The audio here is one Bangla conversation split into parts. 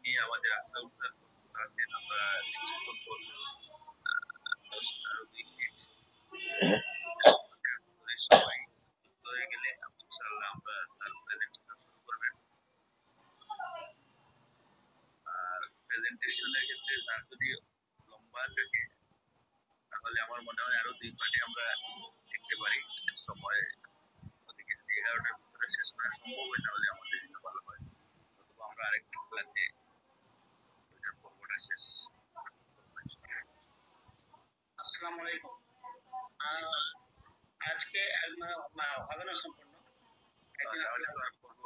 নিয়ে আমাদের আশরাফুল স্যার প্রস্তুত আছেন। আমরা কিছুক্ষণ পর আরো 2 মিনিট সবাই যুক্ত হয়ে গেলে ইনশাআল্লাহ আমরা স্যার প্রেজেন্টেশন শুরু করবেন। আর প্রেজেন্টেশনের ক্ষেত্রে স্যার যদি লম্বা থাকে তাহলে আমার মনে হয় আরো 2 পার্টে আমরা দেখতে পারি। সময় ওদিকে যদি 11টার ভিতরে শেষ করা সম্ভব হয় তাহলে আমাদের জন্য ভালো হয়, অথবা আমরা আরেকটা ক্লাসে ওইটার পর্বটা শেষ। আসসালামু আলাইকুম। আজকে হবে না সম্পূর্ণ,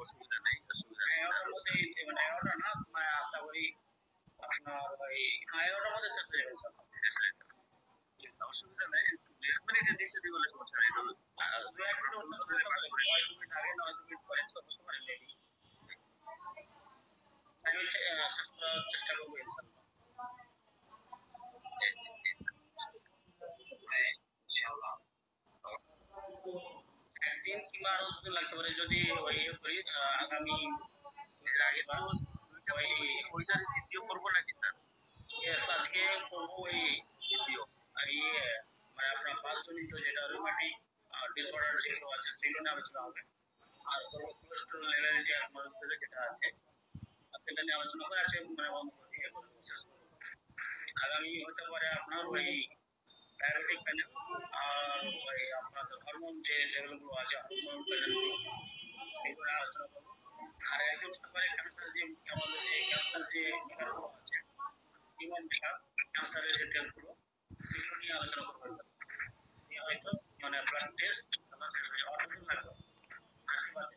অসুবিধা নেই, অসুবিধা নেই। 11টার মধ্যে মানে 11টা না, আশা করি আপনার ওই 11টার মধ্যে শেষ হয়ে যাবে। শেষ হয়ে যাবে, অসুবিধা নেই। 1 মিনিটে দিয়ে সেটি বলে সমস্যা নেই। তবে 2 মিনিট আগে 9 মিনিট পরে তো বুঝতে পারেন লেডি আমি শেষ করার চেষ্টা করবো ইনশাআল্লাহ। ইনশাআল্লাহ একদিন কিংবা আরো দুদিন লাগতে পারে যদি ওই করি আগামী আগে বা ওইটার দ্বিতীয় করবো নাকি স্যার? ইয়েস, আজকে করবো ওই দ্বিতীয়। আর মানে আপনার বালজনিত যেটা রুমেটিক ডিসঅর্ডার যেগুলো আছে সেগুলো নিয়ে আলোচনা হবে। আর কোলেস্টেরল লেভেল যে আপনার উপরে যেটা আছে সেটা নিয়ে আলোচনা করে আছে মানে শেষ করবো। আগামী হতে পারে আপনার ওই ডায়াবেটিক প্যানেল আর ওই আপনাদের হরমোন যে লেভেলগুলো আছে হরমোন প্যানেলগুলো সেগুলো আলোচনা করবো। আর একজন হতে পারে ক্যান্সার যে আমাদের যে ক্যান্সার যে মেকারগুলো আছে হিউম্যান মেকার ক্যান্সারের যে টেস্টগুলো সেগুলো নিয়ে আলোচনা করবো। হয়তো মানে ব্লাড টেস্ট শেষ হয়ে যাওয়ার জন্য লাগবে আজকে বাদে।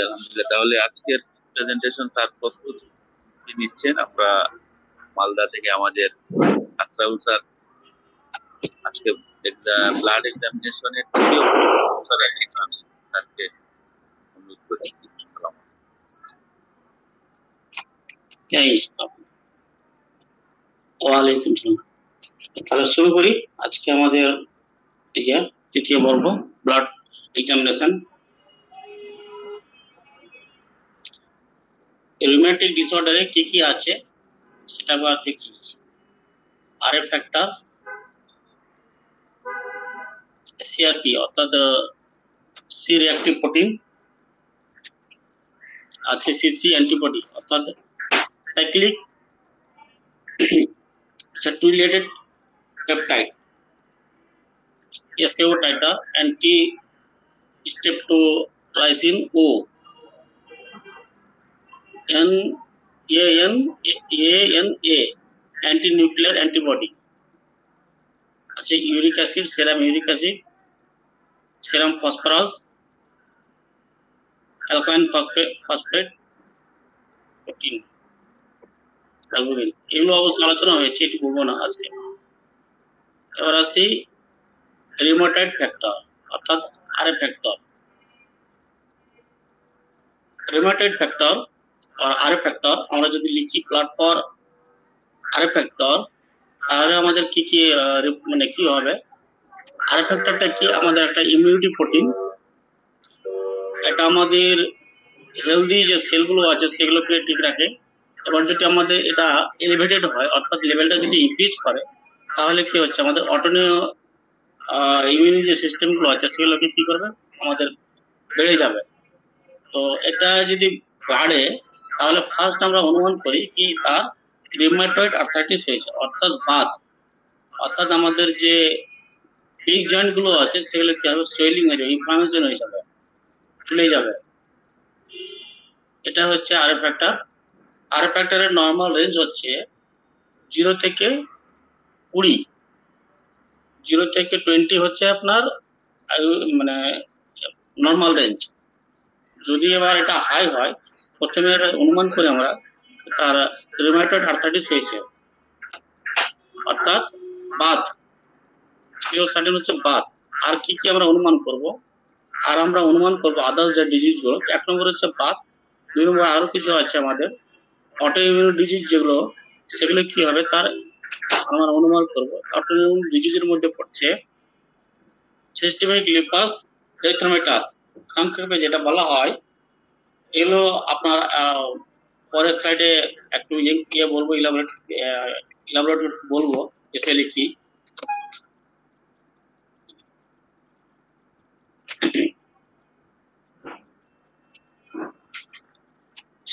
আলহামদুলিল্লাহ, তাহলে আজকের প্রেজেন্টেশন স্যার প্রস্তুতি নিচ্ছেন। আমরা মালদা থেকে আমাদের আশরাফুল স্যার আজকে ব্লাড এক্সামিনেশনের তৃতীয় স্যারকে অনুরোধ করছি। ওয়ালাইকুম সালাম। তাহলে শুরু করি আজকে আমাদের তৃতীয় পর্ব ব্লাড এক্সামিনেশন। রুমেটিক ডিসঅর্ডারে কি কি আছে সেটা আবার দেখি। আরএফ ফ্যাক্টর, সিআরপি অর্থাৎ সি রিঅ্যাক্টিভ প্রোটিন আছে, সিসি অ্যান্টিবডি অর্থাৎ cyclic saturated peptide, ASO titer, anti streptolysin O ANA anti nuclear antibody আছে, uric acid, serum uric acid, serum phosphorus, alkaline phosphate protein, albumin. এগুলো অবশ্য আলোচনা হয়েছে, এটি বলবো না আজকে। এবার আসি রিউমাটয়েড ফ্যাক্টর অর্থাৎ আরএফ ফ্যাক্টর। রিউমাটয়েড ফ্যাক্টর আর আরএফ ফ্যাক্টর আমরা যদি লিখি প্লট ফর আরএফ ফ্যাক্টর তাহলে আমাদের কি কি মানে কি হবে? আরএফ ফ্যাক্টরটা কি? আমাদের একটা ইমিউনিটি প্রোটিন। এটা আমাদের হেলদি যে সেলগুলো আছে সেগুলোকে ঠিক রাখে। এবার যদি আমাদের এটা এলিভেটেড হয় অর্থাৎ লেভেলটা যদি ইনক্রিজ করে তাহলে কি হচ্ছে আমাদের অটোনিও ইমিউনি যে সিস্টেমগুলো আছে সেগুলোকে কি করবে আমাদের বেড়ে যাবে। তো এটা যদি বাড়ে তাহলে ফার্স্ট আমরা অনুমান করি কি তার রিউমাটয়েড আর্থ্রাইটিস হয়েছে অর্থাৎ বাত, অর্থাৎ আমাদের যে পিক জয়েন্ট গুলো আছে সেগুলো কি হবে সোয়েলিং হয়ে যাবে, ইনফ্লামেশন হয়ে যাবে, ফুলে যাবে। এটা হচ্ছে আরএফ ফ্যাক্টর। আরএফ ফ্যাক্টরের নরমাল রেঞ্জ হচ্ছে 0 থেকে 20, 0 থেকে 20 হচ্ছে আপনার মানে নরমাল রেঞ্জ। যদি এবার এটা হাই হয় প্রথমে অনুমান করি আমরা তার রিউমাটয়েড আর্থ্রাইটিস হয়েছে অর্থাৎ বাত, সার্টেন হচ্ছে বাত। আর কি কি আমরা অনুমান করব? আর আমরা অনুমান করবো আদার্স যে ডিজিজ গুলো, 1 নম্বর হচ্ছে বাত, 2 নম্বর আরো কিছু আছে আমাদের অটোইমিউন ডিজিজ, যেগুলো সেগুলো কি হবে তার আমরা অনুমান করবো। অটোইমিউন ডিজিজের মধ্যে পড়ছে সিস্টেমিক লিপাস এরিথ্রোমাটাস, সংক্ষেপে যেটা বলা হয়। এগুলো আপনার পরের স্লাইডে একটু বলবো, ইলাবোরেট বলবো এসএলই কি।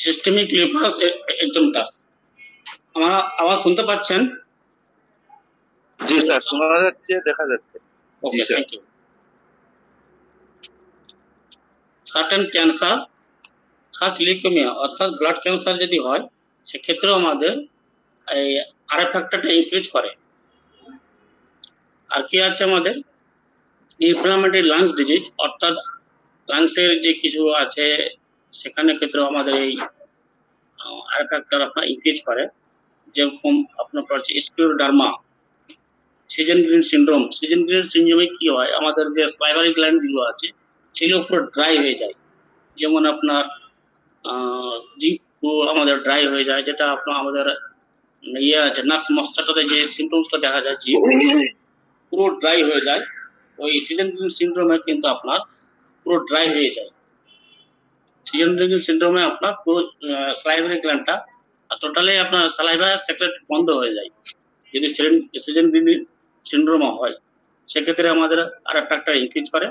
সিস্টেমিক লিপাস এরিথ্রোমাটাস, আমার আওয়াজ শুনতে পাচ্ছেন? জি স্যার, শোনা যাচ্ছে, দেখা যাচ্ছে। Okay, thank you. Certain cancer search leukaemia অর্থাৎ ব্লাড ক্যান্সার যদি হয়, সেক্ষেত্রে আমাদের এই আরএফ ফ্যাক্টরটা ইনক্রিজ করে। আর কি আছে আমাদের ইনফ্লামেটরি লাংস ডিজিজ, অর্থাৎ লাংসের যে কিছু আছে সেখানে ক্ষেত্রে আমাদের এই আরএফ ফ্যাক্টর আপনার ইনক্রিজ করে। যেরকম আপনার পড়ছে scleroderma, Sjogren syndrome. Sjogren সিনড্রোমে কি হয়, আমাদের যে স্লাইভারি গ্ল্যান্ড গুলো আছে সেগুলো পুরো ড্রাই হয়ে যায়। যেমন আপনার জিভ পুরো আমাদের ড্রাই হয়ে যায়, যেটা আপনার আমাদের ইয়ে আছে নার্স মস্টারটাতে যে সিমটমসটা দেখা যায়, জিভ পুরো ড্রাই হয়ে যায়। ওই সিজন গ্রিন সিনড্রোমে কিন্তু আপনার পুরো ড্রাই হয়ে যায়। সিজন গ্রিন সিনড্রোমে আপনার পুরো স্লাইভারি গ্ল্যান্ডটা টোটালি আপনার সালাইভা সেক্রেট বন্ধ হয়ে যায়। যদি সিজন গ্রিন সিনড্রোম হয়, সেক্ষেত্রে আমাদের আর ফ্যাক্টর ইনক্রিজ করে।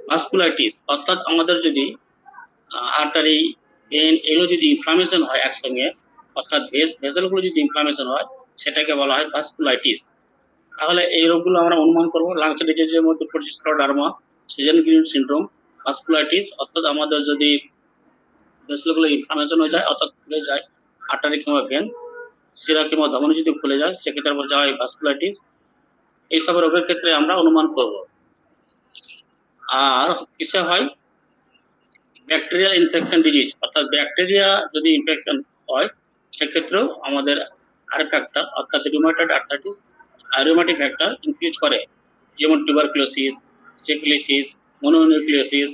ভাস্কুলাইটিস, অর্থাৎ আমাদের যদি আর্টারি ভেন এগুলো যদি ইনফ্লামেশন হয় একসঙ্গে, অর্থাৎ ভেসেলগুলো যদি ইনফ্লামেশন হয়, সেটাকে বলা হয় ভাস্কুলাইটিস। তাহলে এই রোগগুলো আমরা অনুমান করবো লাংস ডিজিজের মধ্যে পড়ছে scleroderma, Sjogren syndrome, vasculitis, অর্থাৎ আমাদের যদি ভেসেলগুলো ইনফ্লামেশন হয়ে যায় অর্থাৎ ফুলে যায়, আর্টারি কিংবা ভেন, শিরা কিংবা ধমনী যদি ফুলে যায়, সেক্ষেত্রে বলা হয় ভাস্কুলাইটিস। এইসব রোগের ক্ষেত্রে আমরা অনুমান করব। আর কিসে হয় ব্যাকটেরিয়াল ইনফেকশন ডিজিজ, অর্থাৎ ব্যাকটেরিয়া যদি ইনফেকশন হয়, সেক্ষেত্রেও আমাদের আর ফ্যাক্টর অর্থাৎ রিউমাটয়েড আর্থ্রাইটিস আর রিউমাটিক ফ্যাক্টর ইনক্রিজ করে। যেমন tuberculosis, syphilis, mononucleosis,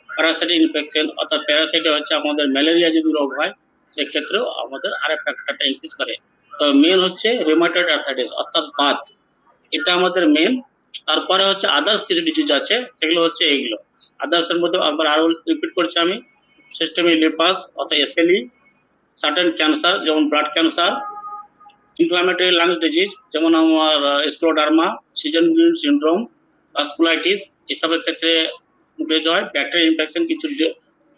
parasitic infection, অর্থাৎ প্যারাসাইটে হচ্ছে আমাদের ম্যালেরিয়া যদি রোগ হয়, সেক্ষেত্রেও আমাদের আর ফ্যাক্টরটা ইনক্রিজ করে। তো মেন হচ্ছে রিউমাটয়েড আর্থ্রাইটিস অর্থাৎ বাত, এটা আমাদের মেন। তারপরে হচ্ছে আদার্স কিছু ডিজিজ আছে, সেগুলো হচ্ছে এইগুলো। আদার্স এর মধ্যে আবার আরো রিপিট করছি আমি, সিস্টেমিক লিপাস অর্থাৎ এসএলই, সার্টেন ক্যান্সার যেমন blood cancer, inflammatory lungs disease যেমন আমার scleroderma, Sjogren syndrome, vasculitis, এসবের ক্ষেত্রে ইনক্রিজ হয়। ব্যাকটেরিয়াল ইনফেকশন কিছু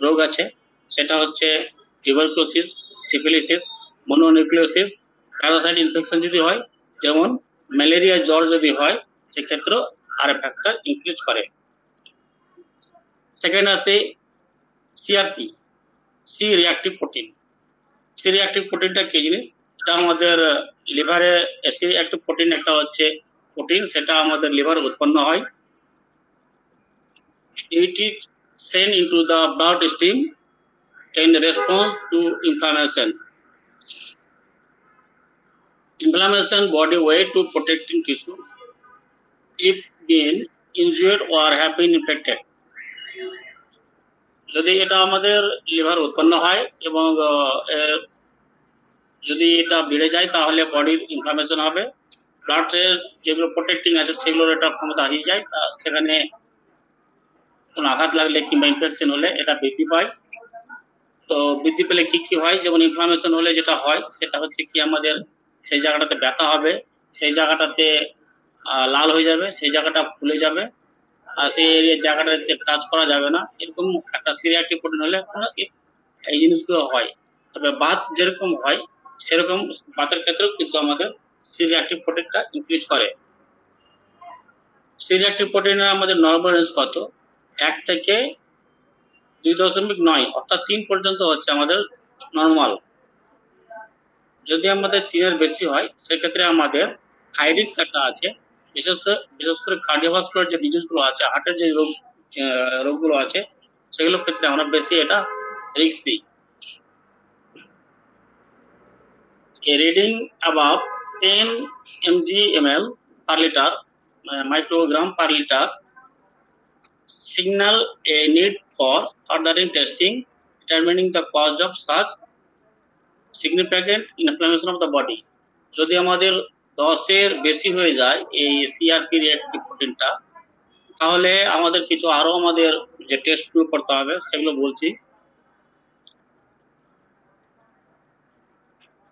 রোগ আছে, সেটা হচ্ছে tuberculosis, syphilis, mononucleosis. Parasite infection যদি হয়, যেমন ম্যালেরিয়া জ্বর যদি হয়, সেক্ষেত্রে আর ফ্যাক্টর ইনক্রিজ করে। সেকেন্ড আছে CRP, C reactive protein. C reactive প্রোটিনটা কি জিনিস, এটা আমাদের লিভারে সি রিঅ্যাক্টিভ প্রোটিন একটা হচ্ছে প্রোটিন, সেটা আমাদের লিভারে উৎপন্ন হয়। It is sent into the blood stream in response to inflammation. Inflammation body way to protecting tissue if been injured or have been infected. যদি এটা আমাদের লিভার উৎপন্ন হয় এবং যদি এটা বেড়ে যায়, তাহলে বডির ইনফ্লামেশন হবে। ব্লাডের যেগুলো প্রোটেক্টিং আছে সেগুলোর এটা ক্ষমতা হারিয়ে যায়, সেখানে কোনো আঘাত লাগলে কিংবা ইনফেকশন হলে এটা বৃদ্ধি পায়। তো বৃদ্ধি পেলে কি কি হয়, যেমন ইনফ্লামেশন হলে যেটা হয় সেটা হচ্ছে কি আমাদের সেই জায়গাটাতে ব্যথা হবে, সেই জায়গাটাতে লাল হয়ে যাবে, সেই জায়গাটা ফুলে যাবে, আর সেই এরিয়ার জায়গাটাতে টাচ করা যাবে না। এরকম একটা সি রিঅ্যাক্টিভ প্রোটিন হলে এই জিনিসগুলো হয়। তবে বাত যেরকম হয় সেরকম বাতের ক্ষেত্রেও কিন্তু আমাদের সি রিঅ্যাক্টিভ প্রোটিনটা ইনক্রিজ করে। সি রিঅ্যাক্টিভ প্রোটিনের আমাদের নরমাল রেঞ্জ কত, 1 থেকে 2.9 অর্থাৎ 3 পর্যন্ত হচ্ছে আমাদের নরমাল। যদি আমাদের 3 এর বেশি হয়, সেক্ষেত্রে আমাদের হাই রিস্ক একটা আছে, বিশেষ করে কার্ডিওভাস্কুলার যে ডিজিজগুলো আছে, হার্টের যে রোগগুলো আছে, সেগুলোর ক্ষেত্রে আমরা বেশি এটা risky. A reading above 10 mg/ml per liter, microgram per liter signal a need for furthering testing determining the cause of such significant inflammation of the body. যদি আমাদের 10-এর বেশি হয়ে যায় এই সিআরপি রিঅ্যাক্টিভ প্রোটিনটা, তাহলে আমাদের কিছু আরো আমাদের যে টেস্টগুলো করতে হবে সেগুলো বলছি।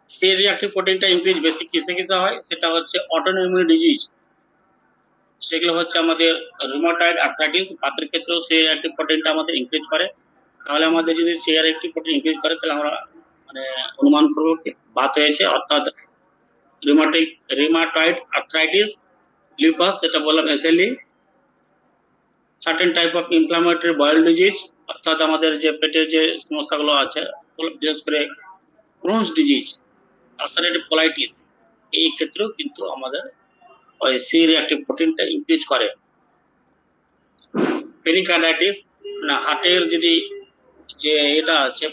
সেই রিঅ্যাক্টিভ প্রোটিনটা ইনক্রিজ বেশি কিসে কিসে হয়, সেটা হচ্ছে অটোইমিউন ডিজিজ, সেগুলো হচ্ছে আমাদের রুমাটয়েড আর্থ্রাইটিস, বাতের ক্ষেত্রেও সেই রিঅ্যাক্টিভ প্রোটিনটা আমাদের ইনক্রিজ করে। তাহলে আমাদের যদি সেই রিঅ্যাক্টিভ প্রোটিন ইনক্রিজ করে তাহলে আমরা মানে অনুমান করবো কি বাত হয়েছে, অর্থাৎ রিমাটয়েড আর্থ্রাইটিস, লিউপাস যেটা বললাম SLE, certain type of inflammatory bowel disease, অর্থাৎ আমাদের যে পেটের যে সমস্যাগুলো আছে বিশেষ করে ক্রোনস ডিজিজ, আলসারেটিভ কোলাইটিস, এই ক্ষেত্রেও কিন্তু আমাদের ওই সি রিঅ্যাক্টিভ প্রোটিনটা ইনক্রিজ করে। পেরিকার্ডাইটিস, না হার্টের যদি যে এটা আছে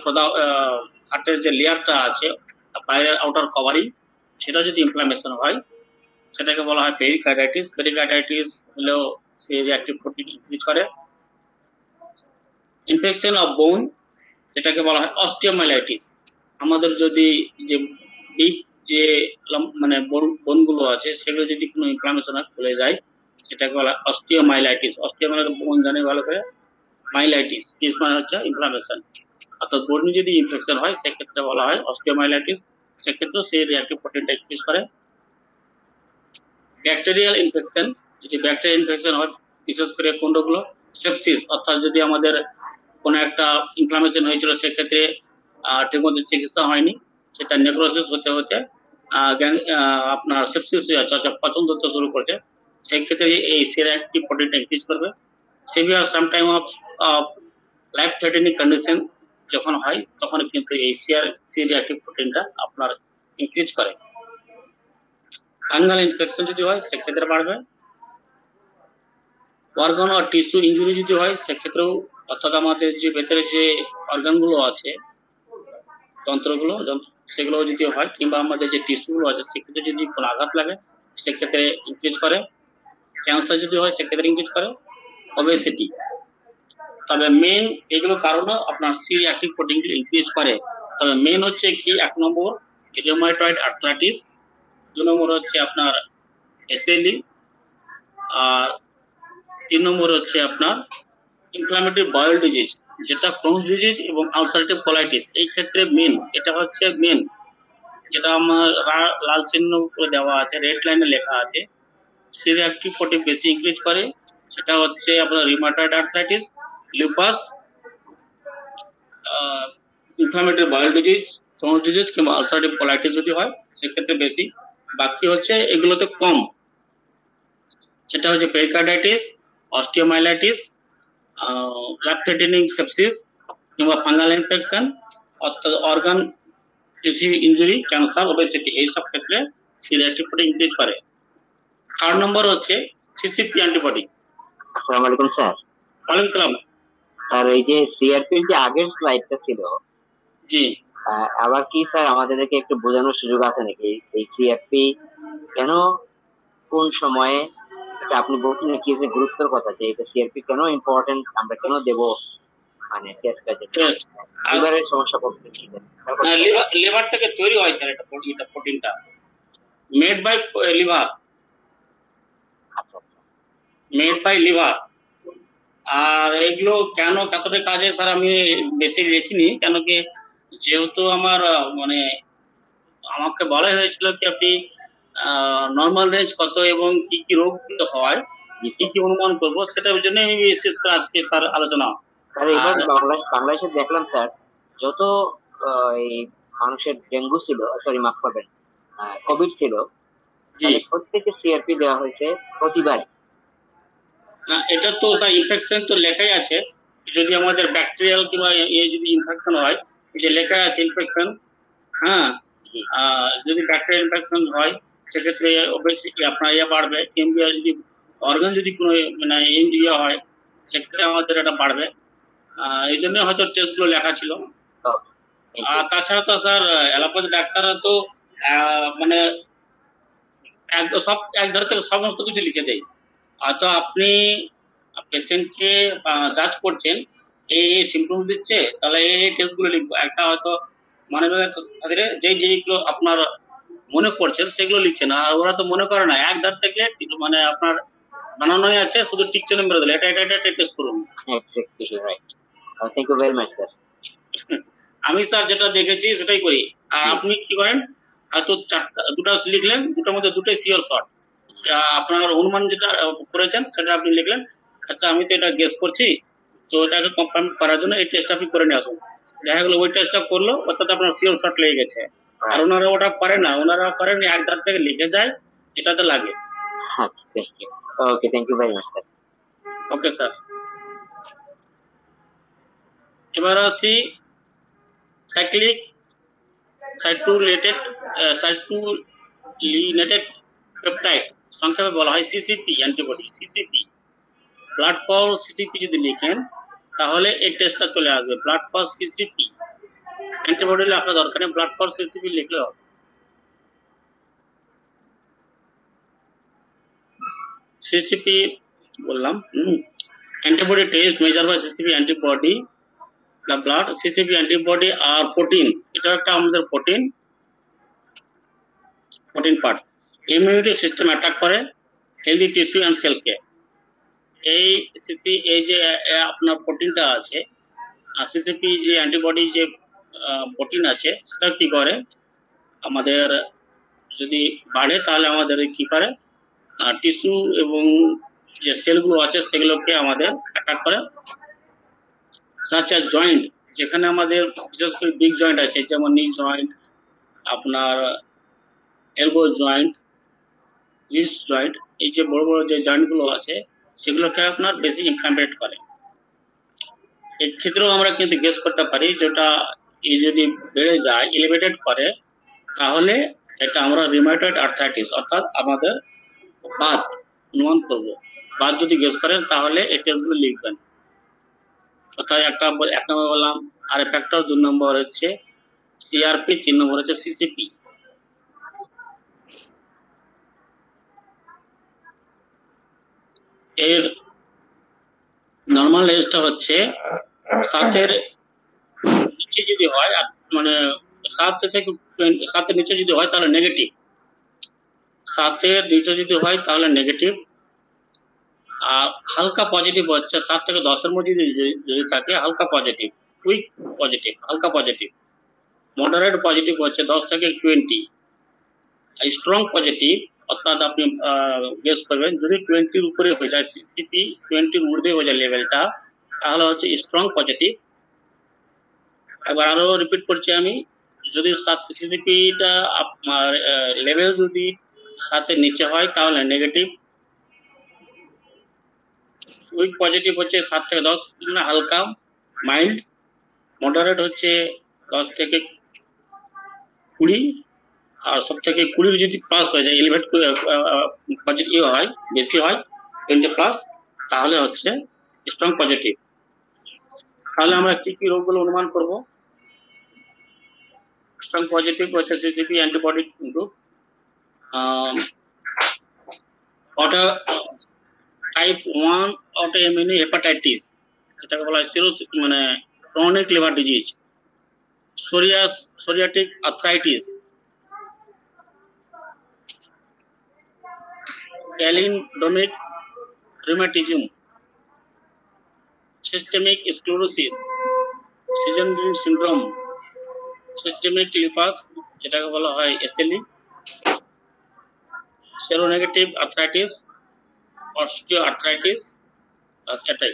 হার্টের যে লেয়ারটা আছে বাইরের আউটার কভারিং, সেটা যদি ইনফ্লামেশন হয় সেটাকে বলা হয় পেরিকার্ডাইটিস। পেরিকার্ডাইটিস হলেও সেই রিঅ্যাক্টিভ প্রোটিন ইনক্রিজ করে। ইনফেকশন অফ বোন, যেটাকে বলা হয় অস্টিওমাইলাইটিস, আমাদের যদি যে ডিপ যে মানে বোনগুলো আছে সেগুলো যদি কোনো ইনফ্লামেশন খুলে যায় সেটাকে বলা হয় অস্টিওমাইলাইটিস। অস্টিওমাইলাইটিস বোন জানে ভালো করে, মাইলাইটিস মানে হচ্ছে ইনফ্লামেশন, অর্থাৎ বোনে যদি ইনফেকশন হয় সেক্ষেত্রে বলা হয় অস্টিওমাইলাইটিস, সেক্ষেত্রেও সেই রিঅ্যাক্টিভ প্রোটিনটা ইনক্রিজ করে। ব্যাকটেরিয়াল ইনফেকশন, যদি ব্যাকটেরিয়াল ইনফেকশন হয় বিশেষ করে কোনগুলো, সেপসিস, অর্থাৎ যদি আমাদের কোনো একটা ইনফ্লামেশন হয়েছিল সেক্ষেত্রে ঠিকমতো চিকিৎসা হয়নি, সেটা নেক্রোসিস হতে হতে আপনার সেপসিস হয়ে যাচ্ছে, অর্থাৎ পচন ধরতে শুরু করছে, সেই ক্ষেত্রে এই রিঅ্যাক্টিভ প্রোটিনটা ইনক্রিজ করবে। Severe sometime of life threatening condition যখন হয় তখন কিন্তু এই রিঅ্যাক্টিভ প্রোটিনটা আপনার ইনক্রিজ করে। ফাঙ্গাল ইনফেকশন যদি হয় সেক্ষেত্রে বাড়বে। অর্গান ও টিস্যু ইনজুরি যদি হয় সেক্ষেত্রেও, অর্থাৎ আমাদের যে ভেতরে যে অর্গানগুলো আছে, যন্ত্রগুলো সেগুলো যদি হয়, কিংবা আমাদের যে টিস্যুগুলো আছে সেক্ষেত্রে যদি কোনো আঘাত লাগে সেক্ষেত্রে ইনক্রিজ করে। ক্যান্সার যদি হয় সেক্ষেত্রে ইনক্রিজ করে। ওবেসিটি, তবে মেন এগুলো কারণে আপনার সি রিঅ্যাক্টিভ প্রোটিনগুলো ইনক্রিজ করে। তবে মেন হচ্ছে কি, 1 নম্বর রিউমাটয়েড আর্থ্রাইটিস, 2 নম্বর হচ্ছে আপনার এসএলই, আর 3 নম্বর হচ্ছে আপনার ইনফ্লামেটরি বয়েল ডিজিজ, যেটা ক্রোনস ডিজিজ এবং আলসারেটিভ কোলাইটিস। এই ক্ষেত্রে মেন, এটা হচ্ছে মেন, যেটা আমার লাল চিহ্ন করে দেওয়া আছে, রেড লাইনে লেখা আছে, সি রিঅ্যাক্টিভ প্রোটিন বেশি ইনক্রিজ করে, সেটা হচ্ছে আপনার rheumatoid arthritis, lupus, inflammatory bowel disease, Crohn's disease কিংবা আলসারেটিভ কোলাইটিস যদি হয় সেক্ষেত্রে বেশি। বাকি হচ্ছে এগুলোতে কম, সেটা হচ্ছে pericarditis, osteomyelitis, life threatening sepsis কিংবা ফাঙ্গাল ইনফেকশন, অর্থাৎ organ tissue injury, cancer, obesity, এইসব ক্ষেত্রে সি রিঅ্যাক্টিভ প্রোটিন ইনক্রিজ করে। 3 নম্বর হচ্ছে সিসিপি অ্যান্টিবডি। আসসালামু আলাইকুম স্যার। ওয়ালাইকুম সালাম। আর এই যে সিআরপির যে আগের স্লাইডটা ছিল, জি, আবার কি স্যার আমাদেরকে একটু বোঝানোর সুযোগ আছে নাকি এই সিআরপি কেন, কোন সময়ে, এটা আপনি বলছেন কি যে গুরুত্বের কথা, যে এটা সিআরপি কেন ইম্পর্টেন্ট, আমরা কেন দেব, মানে টেস্ট কাজে টেস্ট লিভারের সমস্যা বলছেন কি লিভার থেকে তৈরি হয় স্যার, এটা প্রোটিনটা মেড বাই লিভার, আচ্ছা আচ্ছা, মেড বাই লিভার। আর এগুলো কেন কতটা কাজে স্যার আমি বেশি দেখিনি, কেন কি যেহেতু আমার মানে আমাকে বলা হয়েছিল কি আপনি নর্মাল রেঞ্জ কত এবং কি কি রোগ হয়, কি কি অনুমান করবো, সেটার জন্য আমি বিশেষ করে আজকে স্যার আলোচনা। স্যার এবার বাংলাদেশে দেখলাম স্যার, যত এই মানুষের ডেঙ্গু ছিল, সরি মাফ করবেন, কোভিড ছিল, প্রত্যেকে সিআরপি দেওয়া হয়েছে প্রতিবার। না, এটা তো স্যার ইনফেকশন তো লেখাই আছে, যদি আমাদের ব্যাকটেরিয়াল কিংবা যদি ইনফেকশন হয়, যে লেখা আছে ইনফেকশন, হ্যাঁ, যদি ব্যাকটেরিয়াল ইনফেকশন হয় সেক্ষেত্রে ওবেসিটি আপনার বাড়বে, কিংবা যদি অর্গান যদি কোনো মানে ইনজুরি হয় সেক্ষেত্রে আমাদের এটা বাড়বে। এই জন্য হয়তো টেস্টগুলো লেখা ছিল। আর তাছাড়া তো স্যার অ্যালোপ্যাথি ডাক্তাররা তো মানে সব এক ধারে থেকে সমস্ত কিছু লিখে দেয়, হয়তো আপনি পেশেন্টকে জাজ করছেন, এই সিমটম দিচ্ছে, তাহলে এই টেস্টগুলো লিখবো। একটা হয়তো মানবিক খাতিরে যেগুলো আপনার মনে করছেন সেগুলো লিখছেন, আর ওরা তো মনে করে না, এক ধার থেকে মানে আপনার বানানোই আছে, শুধু টিকচেনে মেরে দিলে এটা এটা এটা টেস্ট করুন। Exactly right. Thank you very much, sir. আমি স্যার যেটা দেখেছি সেটাই করি। আর জি। আপনি কি করেন, হয়তো দুটো লিখলেন, দুটোর মধ্যে দুটোই সিওর শর্ট, আপনার অনুমান যেটা করেছেন সেটা আপনি লিখলেন, আচ্ছা আমি তো এটা গেস করছি, তো এটাকে কনফার্ম করার জন্য এই টেস্ট আপনি করে নিয়ে আসুন। দেখা গেলো ওই টেস্টটা করলো, অর্থাৎ আপনার সিওর শর্ট লেগে গেছে। আর ওনারা ওটা করেন না, ওনারা করেন এক ধার থেকে লিখে যায়, এটাতে লাগে। আচ্ছা, thank you. Okay, thank you very much, sir. Okay sir, এবার আসি সাইক্লিক সাইটোলিনেটেড পেপটাইড, সংক্ষেপে বলা হয় CCP antibody. CCP, blood for CCP যদি লিখেন তাহলে এই টেস্টটা চলে আসবে। ব্লাড ফর সিসিপি, অ্যান্টিবডি লেখা দরকার নেই, ব্লাড ফর সিসিপি লিখলে হবে। সিসিপি বললাম, antibody test measure by CCP antibody, the blood CCP antibody আর প্রোটিন, এটা একটা আমাদের protein part, immunity system attack করে হেলদি টিস্যু অ্যান্ড সেলকে। এই এই যে আপনার প্রোটিনটা আছে, আর সিসিপি যে অ্যান্টিবডি যে প্রোটিন আছে, সেটা কি করে, আমাদের যদি বাড়ে তাহলে আমাদের কি করে, টিস্যু এবং যে সেলগুলো আছে সেগুলোকে আমাদের অ্যাটাক করে। সাচ আস জয়েন্ট, যেখানে আমাদের বিশেষ করে বিগ জয়েন্ট আছে, যেমন নি জয়েন্ট, আপনার এলবো জয়েন্ট, রিস্ট জয়েন্ট, এই যে বড় বড় যে জয়েন্টগুলো আছে সেগুলোকে আপনার বেশি ইনফ্লামেট করে। এই ক্ষেত্রেও আমরা কিন্তু গেস করতে পারি, যেটা এই যদি বেড়ে যায়, এলিভেটেড করে, তাহলে এটা আমরা রিউমাটয়েড আর্থ্রাইটিস অর্থাৎ আমাদের বাত অনুমান করব। বাত যদি গেস করেন তাহলে এই টেস্টগুলো লিখবেন। অর্থাৎ এক নম্বর বললাম আর ফ্যাক্টর, 2 নম্বর হচ্ছে সিআরপি, 3 নম্বর হচ্ছে সিসিপি। এর নর্মাল রেঞ্জটা হচ্ছে 7-এর নিচে যদি হয়, মানে 7 থেকে 7-এর নিচে যদি হয় তাহলে নেগেটিভ, 7-এর নিচে যদি হয় তাহলে নেগেটিভ। আর হালকা পজিটিভ হচ্ছে 7 থেকে 10-এর মধ্যে যদি থাকে হালকা পজিটিভ, উইক পজিটিভ, হালকা পজিটিভ। মডারেট পজিটিভ হচ্ছে 10 থেকে 20। স্ট্রং পজিটিভ অর্থাৎ আপনি গেস করবেন যদি 20-এর উপরে হয়ে যায়, সিসিপি 20-এর ঊর্ধ্বে হয়ে যায় লেভেলটা, তাহলে হচ্ছে স্ট্রং পজিটিভ। একবার আরো রিপিট করছি আমি, যদি সিসিপিটা আপনার লেভেল যদি 7-এর নিচে হয় তাহলে নেগেটিভ। উইক পজিটিভ হচ্ছে 7 থেকে 10, মানে হালকা মাইল্ড। মডারেট হচ্ছে 10 থেকে 20, আর সব থেকে 20 যদি প্লাস হয়ে যায়, এলিভেট পজিটিভ হয়, বেশি হয় 20 প্লাস, তাহলে হচ্ছে স্ট্রং পজিটিভ। তাহলে আমরা কি কি রোগগুলো অনুমান করব? স্ট্রং পজিটিভ হচ্ছে CCP antibody group, type 1 auto immune hepatitis, যেটাকে বলা হয় মানে chronic liver disease, psoriatic arthritis, palindromic rheumatism, systemic sclerosis, Sjögren syndrome, systemic lupus, যেটাকে বলা হয় SLE, সেরোনেগেটিভ আর্থ্রাইটিস, অস্টিওআর্থ্রাইটিস, এটাই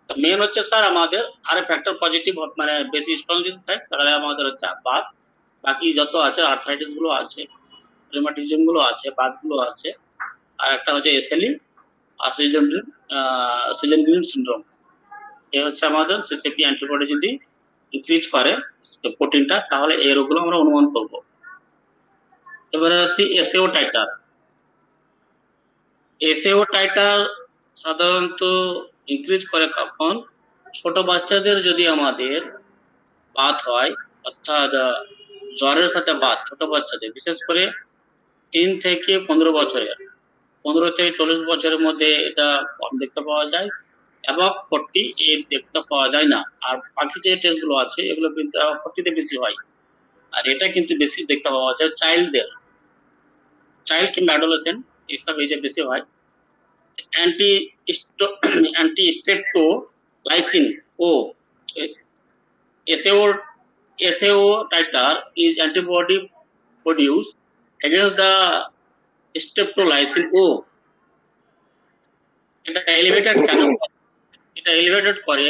মেন হচ্ছে স্যার আমাদের। আর ফ্যাক্টর পজিটিভ মানে বেশি স্ট্রং যদি থাকে তাহলে আমাদের হচ্ছে বাত, বাকি যত আছে আর্থ্রাইটিস গুলো আছে, রিউমাটিজম গুলো আছে, বাত গুলো আছে, আর একটা হচ্ছে SLE আর Sjögren সিনড্রোম। এই হচ্ছে আমাদের সিসিপি অ্যান্টিবডি যদি ইনক্রিজ করে প্রোটিনটা, তাহলে এই রোগগুলো আমরা অনুমান করব। এবারে আসছি এসএও টাইটার। এসএও টাইটার সাধারণত ইনক্রিজ করে কখন, ছোট বাচ্চাদের যদি আমাদের বাত হয়, অর্থাৎ জ্বরের সাথে বাত, ছোট বাচ্চাদের বিশেষ করে 3 থেকে 15 বছরের, 15 থেকে 40 বছরের মধ্যে এটা কম দেখতে পাওয়া যায়। অ্যাবাভ 40 এর দেখতে পাওয়া যায় না। আর বাকি যে টেস্টগুলো আছে এগুলো কিন্তু অ্যাবাভ 40 তে বেশি হয়। আর এটা কিন্তু বেশি দেখতে পাওয়া যায় চাইল্ড কিংবা অ্যাডোলেসেন্ট এইসব এজে বেশি হয়। Anti anti streptolysin O ASO titer is antibody produced against the streptolysin O. এটা এলিভেটেড কেন? এটা এলিভেটেড করে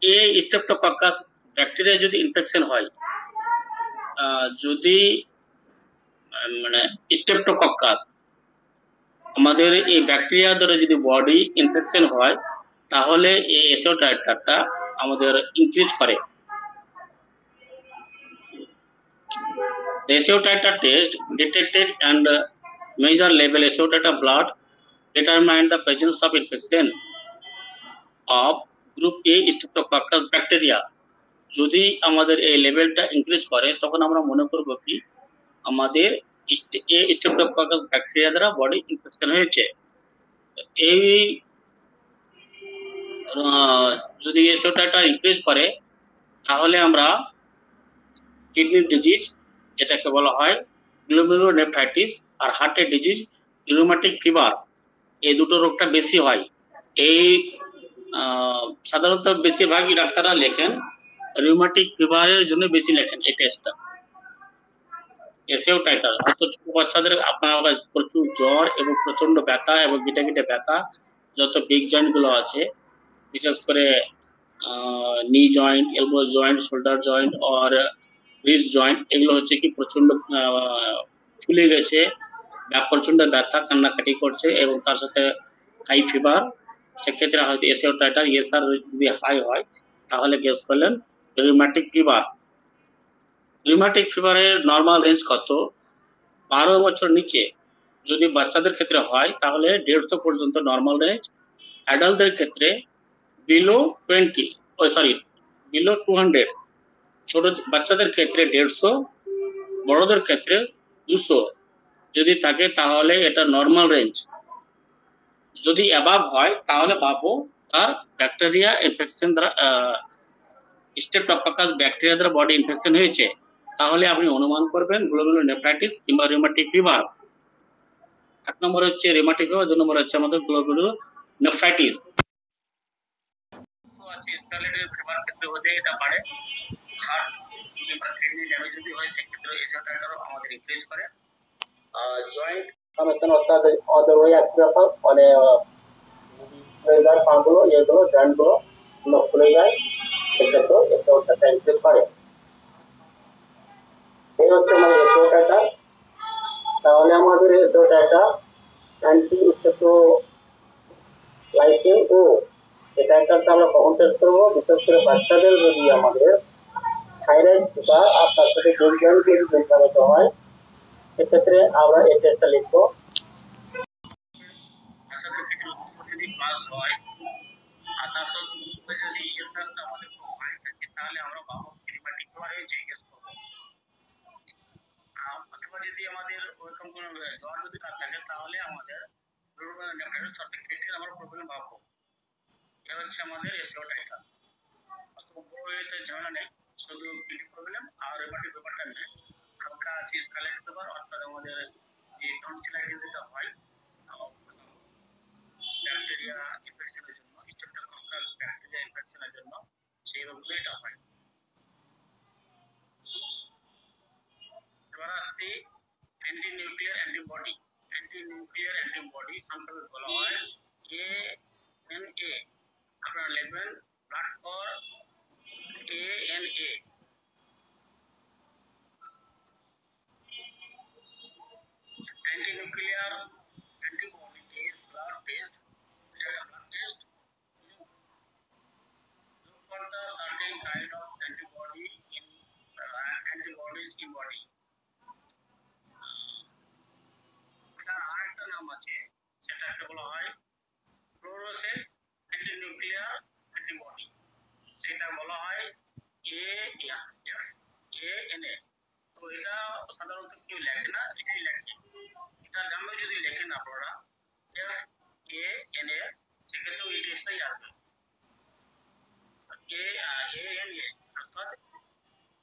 এ স্ট্রেপ্টোকক্কাস ব্যাকটেরিয়া যদি ইনফেকশন হয়, যদি মানে স্ট্রেপ্টোকক্কাস আমাদের এই ব্যাকটেরিয়া দ্বারা যদি বডি ইনফেকশন হয়, তাহলে এই এসও টাইটারটা আমাদের ইনক্রিজ করে। The SO titer test detected and measure level SO titer blood determine the presence of infection of group A Streptococcus bacteria. যদি আমাদের এই লেভেলটা ইনক্রিজ করে তখন আমরা মনে করব কি আমাদের এ স্ট্রেপ্টোককাস ব্যাকটেরিয়া দ্বারা বডি ইনফেকশন হয়েছে। এই যদি এসও টাইটার ইনক্রিজ করে তাহলে আমরা কিডনি ডিজিজ যেটাকে বলা হয় গ্লোমেরুলোনেফ্রাইটিস আর হার্টের ডিজিজ রিউমাটিক ফিভার, এই দুটো রোগটা বেশি হয়। এই সাধারণত বেশিরভাগই ডাক্তাররা লেখেন রিউমাটিক ফিভারের জন্য বেশি লেখেন এই টেস্টটা। এসেও টাইটার হয়তো ছোট বাচ্চাদের আপনার প্রচুর জ্বর এবং প্রচন্ড ব্যথা এবং গিটে গিটে ব্যথা, যত বিগ জয়েন্ট গুলো আছে বিশেষ করে knee joint, elbow joint, shoulder joint আর রিস্ট জয়েন্ট, এগুলো হচ্ছে কি প্রচন্ড ফুলে গেছে, প্রচন্ড ব্যথা, কান্নাকাটি করছে এবং তার সাথে হাই ফিভার, সেক্ষেত্রে হয়তো এসিও টাইটার এসআর যদি হাই হয় তাহলে গেস করলেন রিউমাটিক ফিভার। রিউমাটিক ফিভারের নর্মাল রেঞ্জ কত? 12 বছর নিচে যদি বাচ্চাদের ক্ষেত্রে হয় তাহলে 150 পর্যন্ত নর্মাল রেঞ্জ, অ্যাডাল্টদের ক্ষেত্রে বিলো 200, ছোট বাচ্চাদের ক্ষেত্রে 150, বড়দের ক্ষেত্রে 200 যদি থাকে তাহলে এটা নর্মাল রেঞ্জ। যদি অ্যাবাভ হয় তাহলে ভাবো তার ব্যাকটেরিয়া ইনফেকশন দ্বারা স্ট্রেপ্টোককাস ব্যাকটেরিয়া দ্বারা বডি ইনফেকশন হয়েছে, তাহলে আপনি অনুমান করবেন গ্লোমেরুলোনেফ্রাইটিস কিংবা রিউমাটিক ফিভার। 1 নম্বর হচ্ছে রিউমাটিক ফিভার, 2 নম্বর হচ্ছে আমাদের গ্লোমেরুলোনেফ্রাইটিস। তো আছে স্কারলেটের ফিভার ক্ষেত্রে হতে এটা পারে। হার্ট কিংবা কিডনি ড্যামেজ যদি হয় সেক্ষেত্রে এসও টাইটারও আমাদের ইনক্রিজ করে। জয়েন্ট inflammation অর্থাৎ other way across মানে ফুলে যায় পাগুলো, এগুলো জয়েন্টগুলো ফুলে যায়, সেক্ষেত্রে এসও টাইটার ইনক্রিজ করে। এই হচ্ছে আমাদের এসও টাইটার। তাহলে আমাদের ASO titre anti streptolysin O এটা একটা আমরা কখন টেস্ট করবো? বিশেষ করে বাচ্চাদের যদি আমাদের থাইরয়েড ফিভার আর তার সাথে বেঞ্জামিন যদি ইনফ্লামেশন হয় সেক্ষেত্রে আমরা এই টেস্টটা লিখবো। বাচ্চাদের ক্ষেত্রে 200 যদি প্লাস হয় আর তার সাথে যদি এসআরটা আমাদের খুব হাই থাকে তাহলে আমরা ভাবো রিউমাটিক ফিভার হয়েছে গেস করবো। অথবা যদি আমাদের ওরকম কোনো জ্বর যদি না থাকে তাহলে আমাদের আমরা প্রবলেম ভাববো। এ হচ্ছে আমাদের এসও টাইটার। বড় এতে ঝামেলা নেই, শুধু কিডনি প্রবলেম আর রিউমাটিক ব্যাপারটা নেই। হালকা আছে স্কারলেট ফিভার অর্থাৎ আমাদের যে টনসিলাইটিস যেটা হয় ব্যাকটেরিয়া ইনফেকশনের জন্য, স্ট্রেপ্টোককাস ব্যাকটেরিয়া ইনফেকশনের জন্য সেই রোগগুলো এটা হয়। এবার আসছি anti nuclear antibody. Anti nuclear antibody সংক্ষেপে বলা হয় ANA। আপনারা লিখবেন blood for ANA। Anti-nuclear antibody is blood test look for the certain kind of antibodies in body. এটা আরেকটা নাম আছে, সেটাকে বলা হয় ফ্লোরোসেন্ট অ্যান্টিনিউক্লিয়ার অ্যান্টিবডি, সেটা বলা হয় AFANA। তো এটা সাধারণত কেউ লেখে না, এটাই লেখে। এটা নামে যদি লেখেন আপনারা FANA সেক্ষেত্রেও এই টেস্টটাই আসবে ANA অর্থাৎ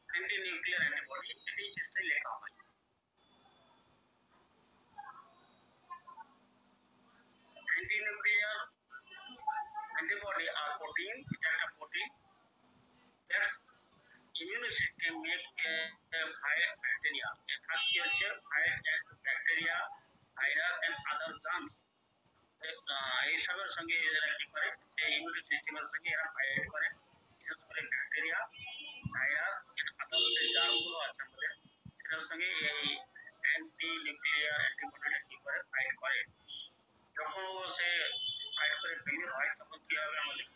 অ্যান্টি নিউক্লিয়ার অ্যান্টিবডি, এটি টেস্টটাই লেখা হয়। অ্যান্টি নিউক্লিয়ার অ্যান্টিবডি আর প্রোটিন, এটা একটা protein that immune system make a fight bacteria. এর কাজ কি হচ্ছে fight bacteria, virus and other germs. এইসবের সঙ্গে এরা কি করে, সেই ইমিউনিটি সিস্টেমের সঙ্গে এরা ফাইট করে, বিশেষ করে ব্যাকটেরিয়া, ভাইরাস এন্ড আদার্স যে জার্মগুলো আছে আমাদের, সেটার সঙ্গে এই অ্যান্টি নিউক্লিয়ার অ্যান্টিবডিটা কি করে ফাইট করে। যখন সে ফাইট করে ফেলিওর হয় তখন কি হবে, আমাদের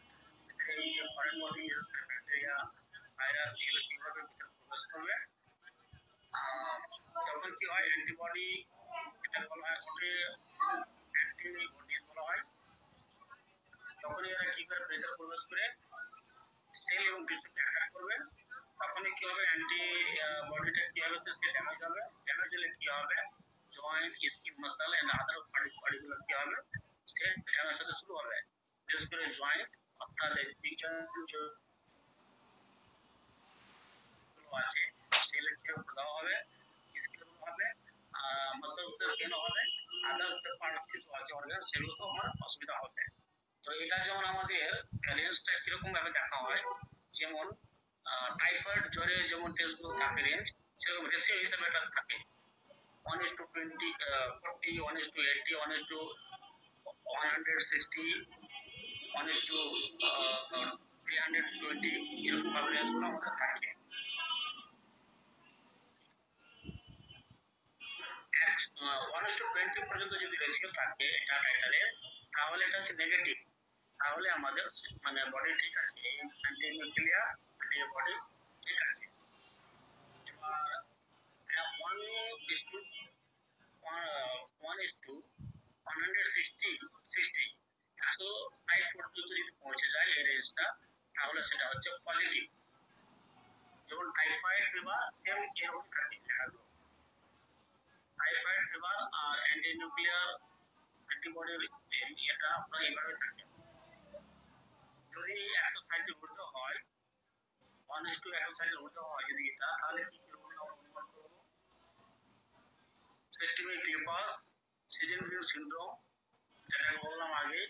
এই যে ফরেন বডি ব্যাকটেরিয়া, ভাইরাস এগুলো কিভাবে ভিতরে প্রবেশ করবে, যখন কি হয় অ্যান্টিবডি, এটা বলা হয় ওকে অ্যান্টিবডি বলা হয়, তখন এরা কি করে ভিতরে প্রবেশ করে সেল এবং টিস্যুকে অ্যাটাক করবে, তখনই কি হবে অ্যান্টি বডিটা কি হবে, সে ড্যামেজ হবে, ড্যামেজ হলে কি হবে joint, skin, muscle and other বডিগুলো কি হবে, সে ড্যামেজ হতে শুরু হবে, বিশেষ করে জয়েন্ট অর্থাৎ পিছন আছে সেগুলো কি প্রদাহ হবে, স্কিন হবে, মাসলস এর পেন হবে, আদার্স পার্টস কিছু আছে অর্গান সেগুলো তো আমার অসুবিধা হবে। তো এটা যেমন আমাদের রেঞ্জটা কিরকম ভাবে দেখা হয়, যেমন টাইফয়েড জ্বরে যেমন টেস্টগুলো থাকে রেঞ্জ, সেরকম রেশিও হিসেবে এটা থাকে 1:20, 40, 1:80, 1:160, 1:320, এরকম ভাবে রেঞ্জগুলো আমাদের থাকে। 1:20 পর্যন্ত যদি রেশিও থাকে এটা টাইটারের, তাহলে এটা হচ্ছে নেগেটিভ, তাহলে আমাদের মানে বডি ঠিক আছে, অ্যান্টি নিউক্লিয়ার অ্যান্টিবডি ঠিক আছে। এবার 1:160 পর্যন্ত যদি পৌঁছে যায় এই রেঞ্জটা, তাহলে সেটা হচ্ছে পজিটিভ। যেমন টাইফয়েড ফিভার সেম এরকম থাকে, টাইফয়েড ফিভার আর অ্যান্টি নিউক্লিয়ার অ্যান্টিবডির এটা আপনার এইভাবে থাকে। যদি 160 ঊর্ধ্ব হয়, 1:160 ঊর্ধ্ব হয় যদি এটা, তাহলে কি করবো আমরা অনুমান করবো সিস্টেমিক লিপাস সিজনভিউ সিনড্রোম, যেটা বললাম আগে,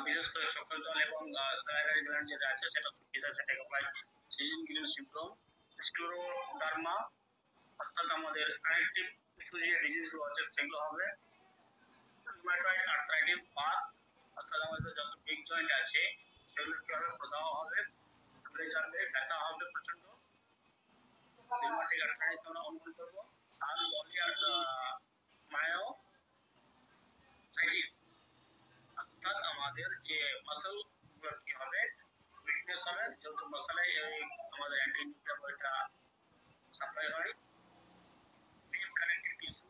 বিশেষ করে চোখের জল এবং স্যালাইভারি গ্ল্যান্ড যেটা আছে সেটা শুকিয়ে যায়, সেটাকে বলা হয় সিজনভিউ সিনড্রোম। স্ক্লেরোডার্মা অর্থাৎ আমাদের কানেকটিভ কিছু যে ডিজিজগুলো আছে সেগুলো হবে। রুমাটয়েড আর্থ্রাইটিস বা অর্থাৎ আমাদের যত বিগ জয়েন্ট আছে সেগুলো কি হবে, প্রদাহ হবে, ফুলে যাবে, ব্যথা হবে প্রচন্ড, রুমাটিক আর্থ্রাইটিস আমরা অনুমান করবো। আর পলিআর্ট মায়োসাইটিস অর্থাৎ আমাদের যে মাসল কি হবে, উইকনেস হবে, যেহেতু মাসলে আমাদের অ্যান্টি নিউক্লিয়ার বডিটা সাপ্লাই হয়। ডিসকানেক্টেড টিস্যু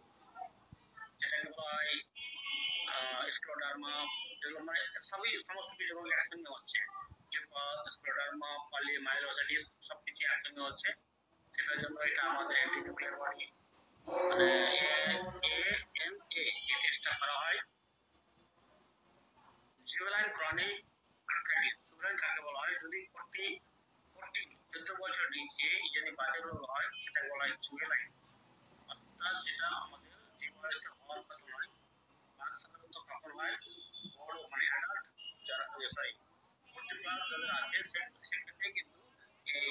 যেটাকে বলা হয় স্ক্লেরোডার্মা, এগুলো মানে সবই সমস্ত কিছু একসঙ্গে হচ্ছে, লিপাস, স্ক্লেরোডার্মা, পলিমায়োসাইটিস সবকিছু একসঙ্গে হচ্ছে, সেটার জন্য এটা আমাদের অ্যান্টি নিউক্লিয়ার বডি মানে ANA এই টেস্টটা করা হয়। জুভেনাইল ক্রনিক আর্থ্রাইটিস, জুভেনাইল কাকে বলা হয়, যদি 14 বছর নিচে যদি বাতের রোগ হয় সেটাকে বলা হয় জুভেনাইল, অর্থাৎ যেটা আমাদের যে বয়সে হওয়ার কথা নয়, সাধারণত কখন হয় বড় মানে অ্যাডাল্ট যারা সরি 40+ যাদের আছে সেক্ষেত্রে কিন্তু এই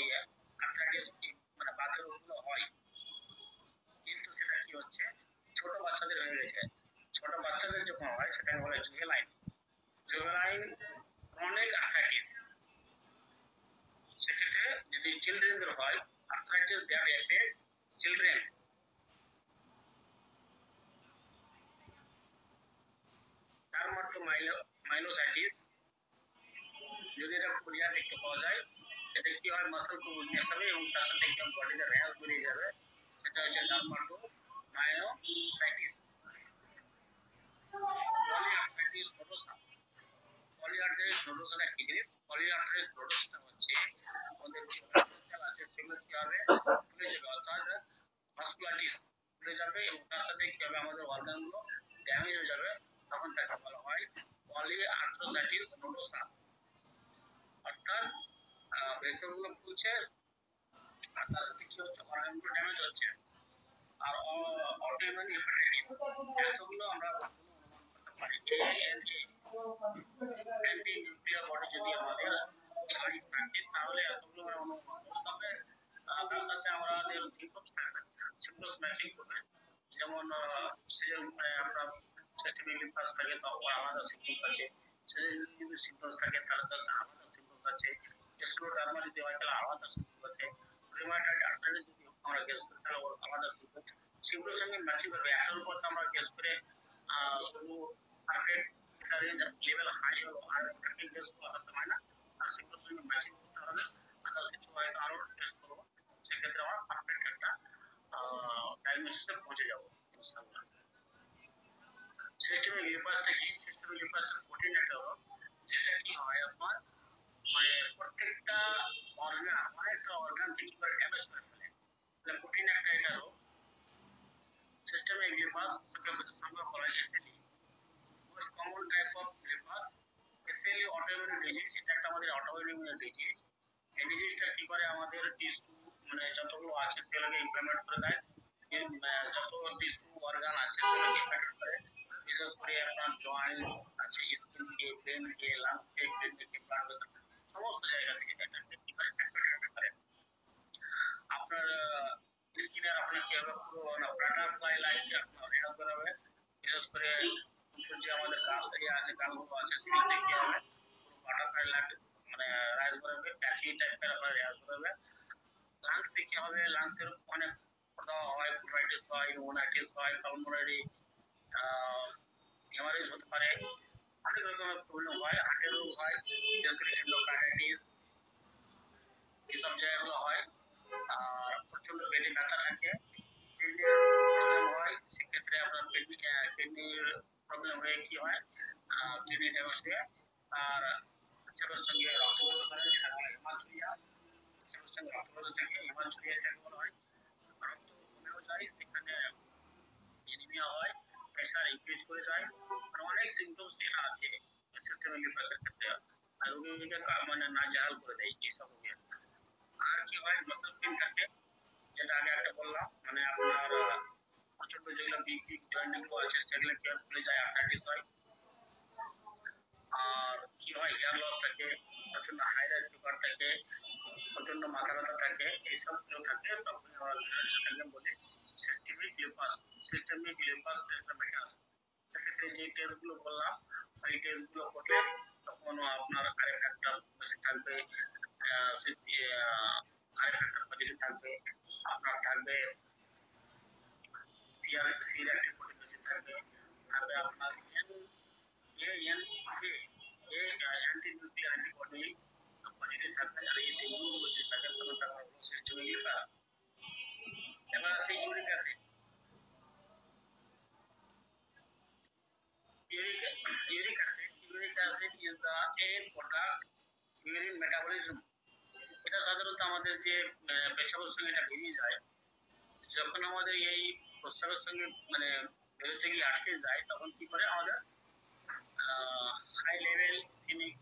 আর্থ্রাইটিস মানে বাতের রোগগুলো হয়, কিন্তু সেটা কি হচ্ছে ছোট বাচ্চাদের হয়ে গেছে, ছোট বাচ্চাদের যখন হয় সেটাকে বলা হয় জুভেনাইল ক্রনিক আর্থ্রাইটিস। সেক্ষেত্রে যদি চিলড্রেনদের হয় আর্থ্রাইটিস দ্যাট এফেক্ট চিলড্রেন, ডার্মাটোমাইলোসাইটিস যদি এটা কোরিয়া দেখতে পাওয়া যায়, এটা কি হয় মাসল খুব উইকনেস হবে এবং তার সাথে কি বডিতে র্যাশ বেরিয়ে যাবে, সেটা হচ্ছে ডার্মাটোমাইলোসাইটিস। পলিআর্থ্রাইটিস নোডোসা, পলিআর্থ্রাইটিস নোডোসাটা কি জিনিস, পলিআর্থ্রাইটিস নোডোসাটা হচ্ছে আমাদের যে সেল আছে সেগুলো কি হবে ফুলে যাবে, অর্থাৎ ভাস্কুলাইটিস ফুলে যাবে এবং তার সাথে কি হবে আমাদের অর্গানগুলো ড্যামেজ হয়ে যাবে, তখন তাকে বলা হয় পলিআর্থ্রোসাইটিস নোডোসা, অর্থাৎ ভেসেলগুলো ফুলছে আর তার সাথে কি হচ্ছে, অর্গানগুলো ড্যামেজ হচ্ছে। আর অটোইমিউন হেপাটাইটিস, এতগুলো আমরা অনুমান করতে পারি। অ্যান্টি নিউক্লিয়ার বডি যদি আমাদের থাকে তাহলে এতগুলো আমরা অনুমান করবো। তবে তার সাথে আমাদের সিম্পটমস থাকবে, সিম্পটমস ম্যাচিং করবে। যেমন সিজন আমরা সিস্টেমিক লিম্ফাস থাকে তখন আলাদা সিম্পটমস আছে, সিজন যদি সিম্পটমস থাকে তাহলে তার আলাদা সিম্পটমস আছে, স্ক্লেরোডার্মা যদি হয় তাহলে আলাদা সিম্পটমস আছে, রিউমাটয়েড আর্থ্রাইটিস যদি আমরা গেস করি তাহলে আলাদা সিম্পটমস। সেগুলোর সঙ্গে ম্যাচিং করবে, একটার উপর তো আমরা গেস করে শুধু পারফেক্ট লেভেল হাই হলো আর ওটাকে গেস করা হতে হয় না, আর সেগুলোর সঙ্গে ম্যাচিং করতে হবে। আরো কিছু হয়তো আরো টেস্ট করবো, সেক্ষেত্রে আমরা পারফেক্ট একটা ডায়াগনোসিসে পৌঁছে যাবো ইনশাআল্লাহ। সিস্টেমিক লিম্ফাসটা কি? সিস্টেমিক লিম্ফাসের কঠিন একটা রোগ, যেটা কি হয় আপনার মানে প্রত্যেকটা অর্গান, অনেকটা অর্গান থেকে করে ড্যামেজ করে ফেলে, এটা কঠিন একটা এটা রোগ। সিস্টেমিক লিম্ফাস সংজ্ঞা বলা হয় SLE, most common type of lupus. SLE autoimmune disease, এটা একটা আমাদের অটোইমিউন ডিজিজ। এই ডিজিজটা কি করে আমাদের টিস্যু মানে যতগুলো আছে সেগুলোকে ইমপ্লিমেন্ট করে দেয়, যত টিস্যু অর্গান আছে সেগুলোকে ইমপ্লিমেন্ট করে, বিশেষ করে আপনার জয়েন্ট আছে, স্কিন কে, ব্রেন কে, লাংস কে, কিডনি কে, ব্লাড ভেসেল, সমস্ত জায়গা থেকে এটাকে কি করে অ্যাফেক্ট করে। আপনার স্কিনের আপনার কি হবে, পুরো না বাটারফ্লাই লাইক আপনার রেয়াজ বেরোবে, বিশেষ করে যে আমাদের গাল এরিয়া আছে, গালগুলো আছে সেগুলোতে কি হবে, পুরো বাটারফ্লাই লাইক মানে রাইজ বেরোবে, প্যাচি টাইপের আপনার রেয়াজ বেরোবে। লাংসে কি হবে, লাংসের অনেক প্রদাহ হয়, ব্রনকাইটিস হয়, নিউমোনাইটিস হয়, পালমোনারি হেমারেজ হতে পারে, অনেক রকমের প্রবলেম হয়, হার্টের রোগ হয়, বিশেষ করে এন্ডোকার্ডাইটিস, এইসব জায়গাগুলো হয়। আর প্রচন্ড পেটে ব্যথা থাকে, কিডনির প্রবলেম হয়, সেক্ষেত্রে আপনার কিডনির প্রবলেম হয়ে কি হয়, কিডনি ড্যামেজ হয়ে আর সেটার সঙ্গে রক্তগত করে, যেটা বলে হিমাচুরিয়া, সেটার সঙ্গে রক্তগত থেকে হিমাচুরিয়া যাকে বলা হয়, রক্ত কমেও যায়, সেখানে এনিমিয়া হয়, প্রেশার ইনক্রিজ করে যায়, অনেক সিমটমস এরা আছে সিস্টেমিক লিম্ফাসের ক্ষেত্রে, আর রোগীকে মানে নাজেহাল করে দেয় এইসব রোগের। আর কি হয়, মাসল পেইন থাকে, যেটা আগে একটা বললাম, মানে আপনার প্রচন্ড যেগুলো বিগ বিগ জয়েন্ট গুলো আছে সেগুলো কি খুলে যায়, আর্থ্রাইটিস হয়। আর কি হয়, হেয়ার লস থাকে, প্রচন্ড হাই রাইজ ফিভার থাকে, প্রচন্ড মাথা ব্যথা থাকে, এইসব গুলো থাকে, তখন আমরা বলি সিস্টেমিক লিম্ফাস। সিস্টেমিক লিম্ফাস টেস্টোমেটাস, সেক্ষেত্রে যে টেস্ট গুলো বললাম এই টেস্ট গুলো করলে তখন আপনার আরেক ফ্যাক্টর বেশি থাকবে, আরেক ফ্যাক্টর পজিটিভ থাকবে, আপনার থাকবে সিআর অ্যাক্টিভ প্রোটিন বেশি থাকবে, থাকবে আপনার অ্যান্টি নিউক্লিয়ার অ্যান্টিবডি পজিটিভ থাকবে, আর এই যেগুলো পজিটিভ থাকে তখন তারা হলো সিস্টেমিক লিম্ফাস। এবার আছে uric acid. Uric acid is the end product urine metabolism. এটা সাধারণত আমাদের যে পেশাবের সঙ্গে এটা বেরিয়ে যায়, যখন আমাদের এই প্রস্রাবের সঙ্গে মানে বেরোতে গিয়ে আটকে যায়, তখন কি করে আমাদের হাই লেভেল সিনিক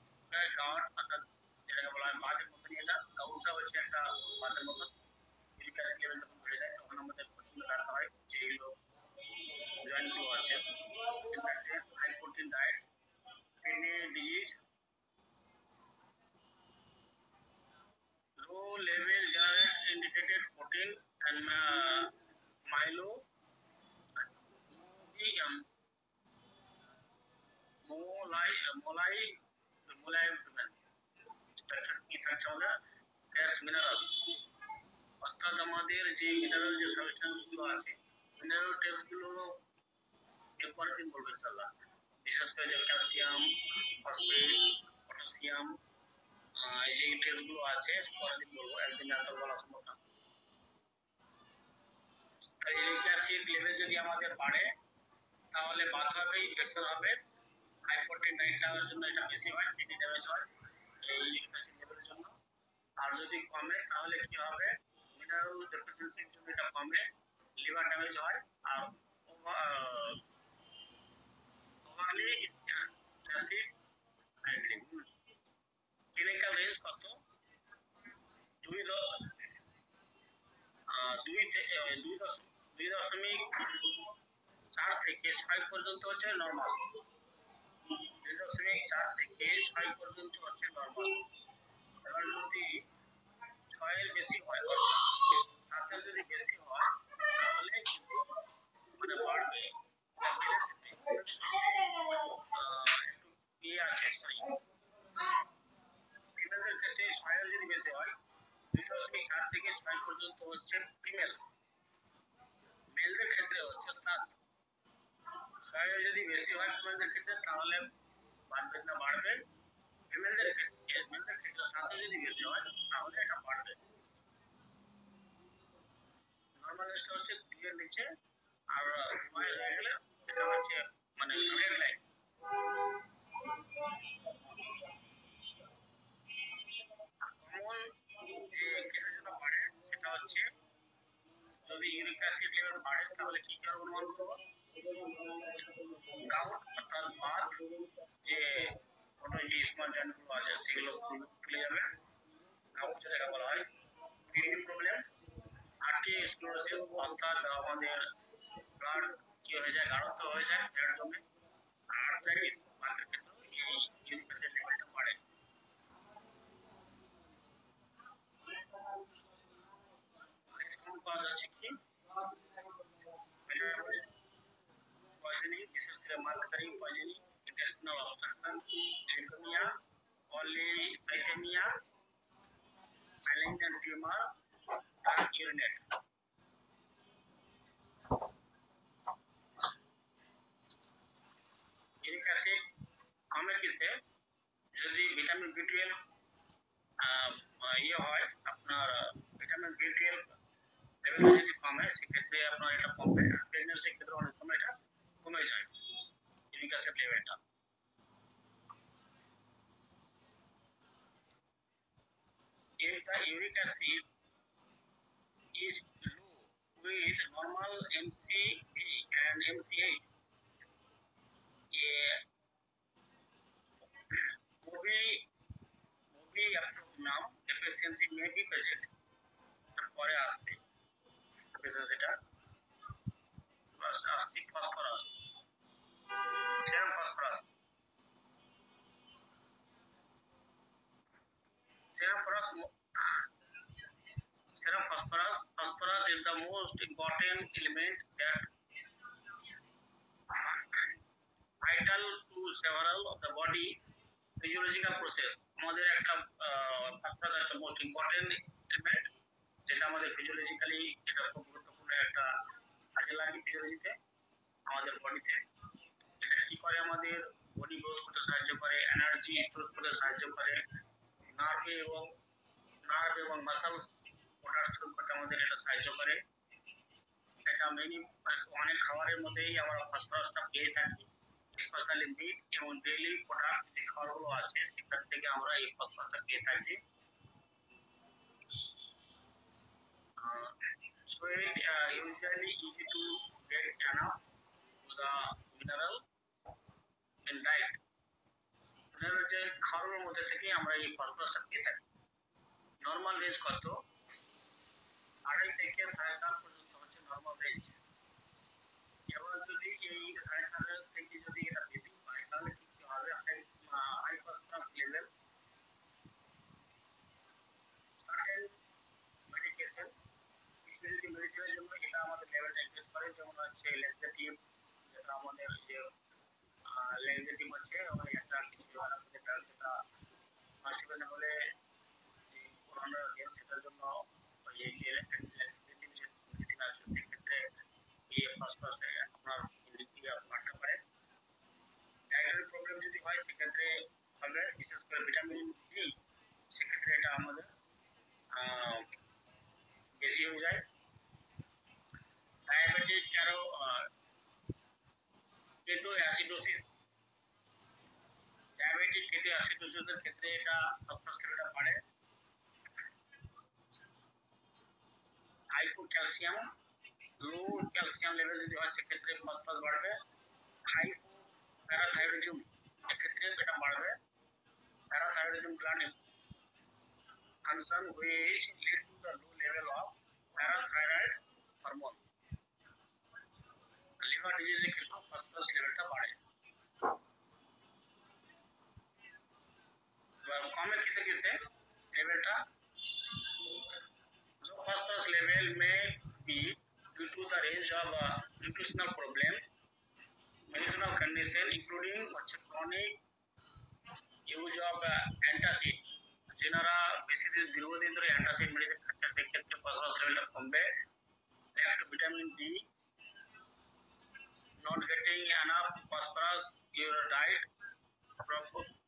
গাউট, অর্থাৎ যেটাকে বলা হয় বাতের মতন, এটা গাউটটা হচ্ছে একটা বাতের মতন, ইউরিক অ্যাসিড লেভেল যখন বেড়ে যায় তখন আমাদের প্রচন্ড ব্যথা হয়, যেগুলো জয়েন্ট গুলো আছে, infection, high protein diet, kidney disease, low level generate indicated protein and myelomobilization, কি থাকছে আমাদের ট্রেস মিনারেল, অর্থাৎ আমাদের যে মিনারেল যে সাবস্টেন্স গুলো আছে, মিনারেল টেস্ট গুলো পরের দিন বলবো ইনশাআল্লাহ, বিশেষ করে যে ক্যালসিয়াম, ফসফেট, পটাশিয়াম, এই টেস্ট গুলো আছে পরের দিন বলবো, একদিন এত বলা সম্ভব না। ইউরিক অ্যাসিড লেভেল যদি আমাদের বাড়ে তাহলে বাত হবে, ইনফেকশন হবে, হাই প্রোটিন ডায়েট খাওয়ার জন্য এটা বেশি হয়, কিডনি ড্যামেজ হয় এই ইউরিক অ্যাসিড লেভেলের জন্য। আর যদি কমে তাহলে কি হবে, মিনারেল ডেফিসিয়েন্সির জন্য এটা কমে, লিভার ড্যামেজ হয়, আর ওভারলি অ্যাসিড 4 থেকে 6 পর্যন্ত হচ্ছে নরমাল, 2.4 থেকে 6 পর্যন্ত হচ্ছে নরমাল। এবার যদি 6 এর বেশি হয়, 7 এর যদি বেশি হয় তাহলে কিন্তু মানে বাড়বে। একটু ইয়ে আছে, সরি, ফিমেলদের ক্ষেত্রে 6 এর যদি বেশি হয়, 2.4 থেকে 6 পর্যন্ত হচ্ছে ফিমেল, মেলদের ক্ষেত্রে হচ্ছে 7। 6 এর যদি বেশি হয় ফিমেলদের ক্ষেত্রে তাহলে বাড়বে না বাড়বে, মেলদের ক্ষেত্রে 7 এর যদি বেশি হয় তাহলে এটা বাড়বে। নরমাল রেঞ্জটা হচ্ছে 2 এর নিচে, আর হয়ে গেলে এটা হচ্ছে মানে রেড লাইন। কমন যে কেসের জন্য বাড়ে সেটা হচ্ছে যদি ইউরিক অ্যাসিড লেভেল বাড়ে তাহলে কি কি অনুমান করবো, গাউট অর্থাৎ বাত, যে কোনো যে স্মল জয়েন্ট গুলো আছে সেগুলো খুলে যাবে, গাউট যেটাকে বলা হয়। কিডনি প্রবলেম, আর্টেরিওস্ক্লেরোসিস অর্থাৎ আমাদের ব্লাড কি হয়ে যায়, গাঢ়ত্ব হয়ে যায় ব্লাড জমে। আর্থ্রাইটিস বাতের ক্ষেত্রে এই ইউরিক অ্যাসিড লেভেলটা বাড়ে। নেক্সট পাওয়া যাচ্ছে কি পয়জনিং, বিশেষ করে mercury poisoning, intestinal obstruction, leukaemia, polycythaemia, malignant tumour, dark urinate. Uric acid কমে কিসে, যদি ভিটামিন বি12 ইয়ে হয়, আপনার ভিটামিন বি12 লেভেলটা যদি কমে সেক্ষেত্রে আপনার এটা কমবে। প্রেগন্যান্সির ক্ষেত্রে অনেক সময় এটা কমে যায় ইউরিক অ্যাসিড লেভেলটা। If the uric acid is low with normal MCV and MCH, a movie now deficiency may be present। পরে আসছে deficiencyটা আসছে phosphorus, serum phosphorus. Serum phosphorus. Phosphorus is the most important element that vital to several of the body physiological process। আমাদের একটা phosphorus একটা most important element যেটা আমাদের ফিজিওলজিক্যালি এটা খুব গুরুত্বপূর্ণ একটা কাজে লাগে ফিজিওলজিতে, আমাদের বডিতে। এটা কি করে, আমাদের বডি গ্রোথ করতে সাহায্য করে, এনার্জি স্টোর করতে সাহায্য করে, নার্ভ এবং মাসলস প্রোডাকশন করতে আমাদের এটা সাহায্য করে। এটা অনেক খাবারের মধ্যেই আমরা ফসফরাসটা পেয়ে থাকি, স্পেশালি মিট এবং ডেইলি প্রোডাক্ট যে খাবারগুলো আছে সেখান থেকে আমরা এই ফসফরাসটা পেয়ে থাকি। So it usually easy to get enough to the mineral in diet। Mineral যে খাবারের মধ্যে থেকে আমরা এই ফসফরাসটা পেয়ে থাকি। নরমাল রেঞ্জ কত, 2.5 থেকে 4.5 পর্যন্ত হচ্ছে নরমাল রেঞ্জ। এবার যদি এই 4.5 থেকে যদি এটা বেশি হয় তাহলে কি হবে, high phosphorus level, certain medication, কিছু যদি মেডিসিনের জন্য এটা আমাদের লেভেলটা ইনক্রিজ করে, যেমন হচ্ছে লেক্সেটিভ, যেটা আমাদের যে লেক্সেটিভ হচ্ছে ওই একটা কিছু যেটা কনস্টিপেশন হলে যে আমরা সেটার জন্য এই যে লেক্সেটিভ যে মেডিসিন আছে সেক্ষেত্রে এই ফসফরাস আপনার বাড়তে পারে। ডায়েটারি প্রবলেম যদি হয় সেক্ষেত্রে হবে, বিশেষ করে ভিটামিন ডি, সেক্ষেত্রে এটা আমাদের বেশি হয়ে যায়। ডায়াবেটিক আরো কেটো অ্যাসিডোসিস, ডায়াবেটিক কেটো অ্যাসিডোসিসের ক্ষেত্রে এটা ফসফরাস লেভেলটা বাড়ে। হাইপোক্যালসিয়াম, লো ক্যালসিয়াম লেভেল যদি হয় সেক্ষেত্রে ফসফরাস বাড়বে। প্যারাথাইরয়েডিজম এক্ষেত্রে এটা বাড়বে। Parathyroidism gland function which lead to the low level of parathyroid hormone। Liver ডিজিজের ক্ষেত্রে ফসফরাস লেভেলটা বাড়ে। এবার কমে কিসে কিসে লেভেলটা? low phosphorus level may be due to the range of nutritional problem, medicinal condition including chronic use of antacid, যেনারা বেশি দিন দীর্ঘদিন ধরে অ্যান্টাসিড মেডিসিন খাচ্ছেন সেক্ষেত্রে ফসফরাস লেভেলটা কমবে। lack of vitamin D, not getting enough phosphorus your diet,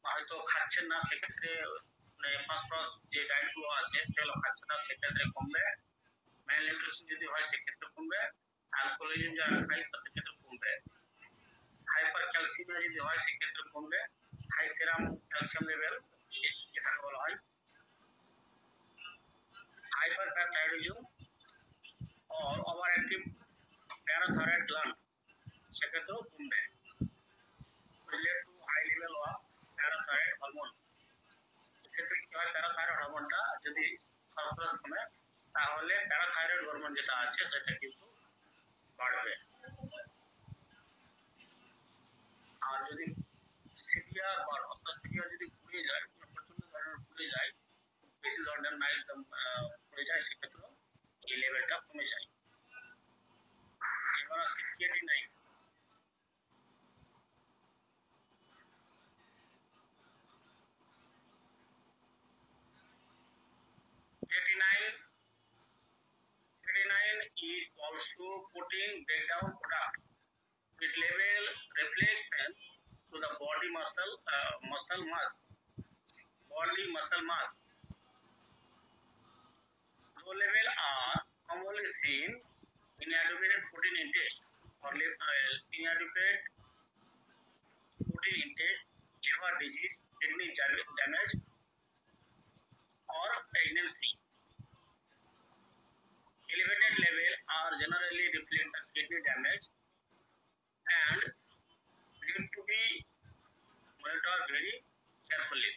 হয়তো খাচ্ছেন না সেক্ষেত্রে ফসফরাস যে ডায়েট গুলো আছে সেগুলো খাচ্ছেন না সেক্ষেত্রে কমবে। ম্যালনিউট্রিশন যদি হয় সেক্ষেত্রে কমবে। অ্যালকোহলিজম যারা খায় তাদের ক্ষেত্রে কমবে। হাইপার ক্যালসিমিয়া যদি হয় সেক্ষেত্রে কমবে। হাই সেরাম ক্যালসিয়াম লেভেল যেটাকে বলা হয় hyperparathyroidism or overactive parathyroid gland সেক্ষেত্রেও কমবে। relate to high level of parathyroid hormone, এক্ষেত্রে কি হয় প্যারাথাইরয়েড হরমোনটা যদি ফসফরাস কমে তাহলে প্যারাথাইরয়েড হরমোন যেটা আছে সেটা কিন্তু বাড়বে। আর যদি সিভিয়ার বা অর্থাৎ সিভিয়ার যদি পুড়ে যায়, প্রচন্ড ধরনের পুড়ে যায়, বেশি ধরনের না একদম পুড়ে যায় সেক্ষেত্রেও এই লেভেলটা কমে যায়। এবার আসছে creatinine. Creatinine is also protein breakdown product with level reflection to the body muscle mass. Low level are commonly seen in inadequate protein intake or inadequate protein intake, liver disease, kidney damage, or pregnancy. Elevated level are generally reflect the kidney damage and need to be monitored very carefully.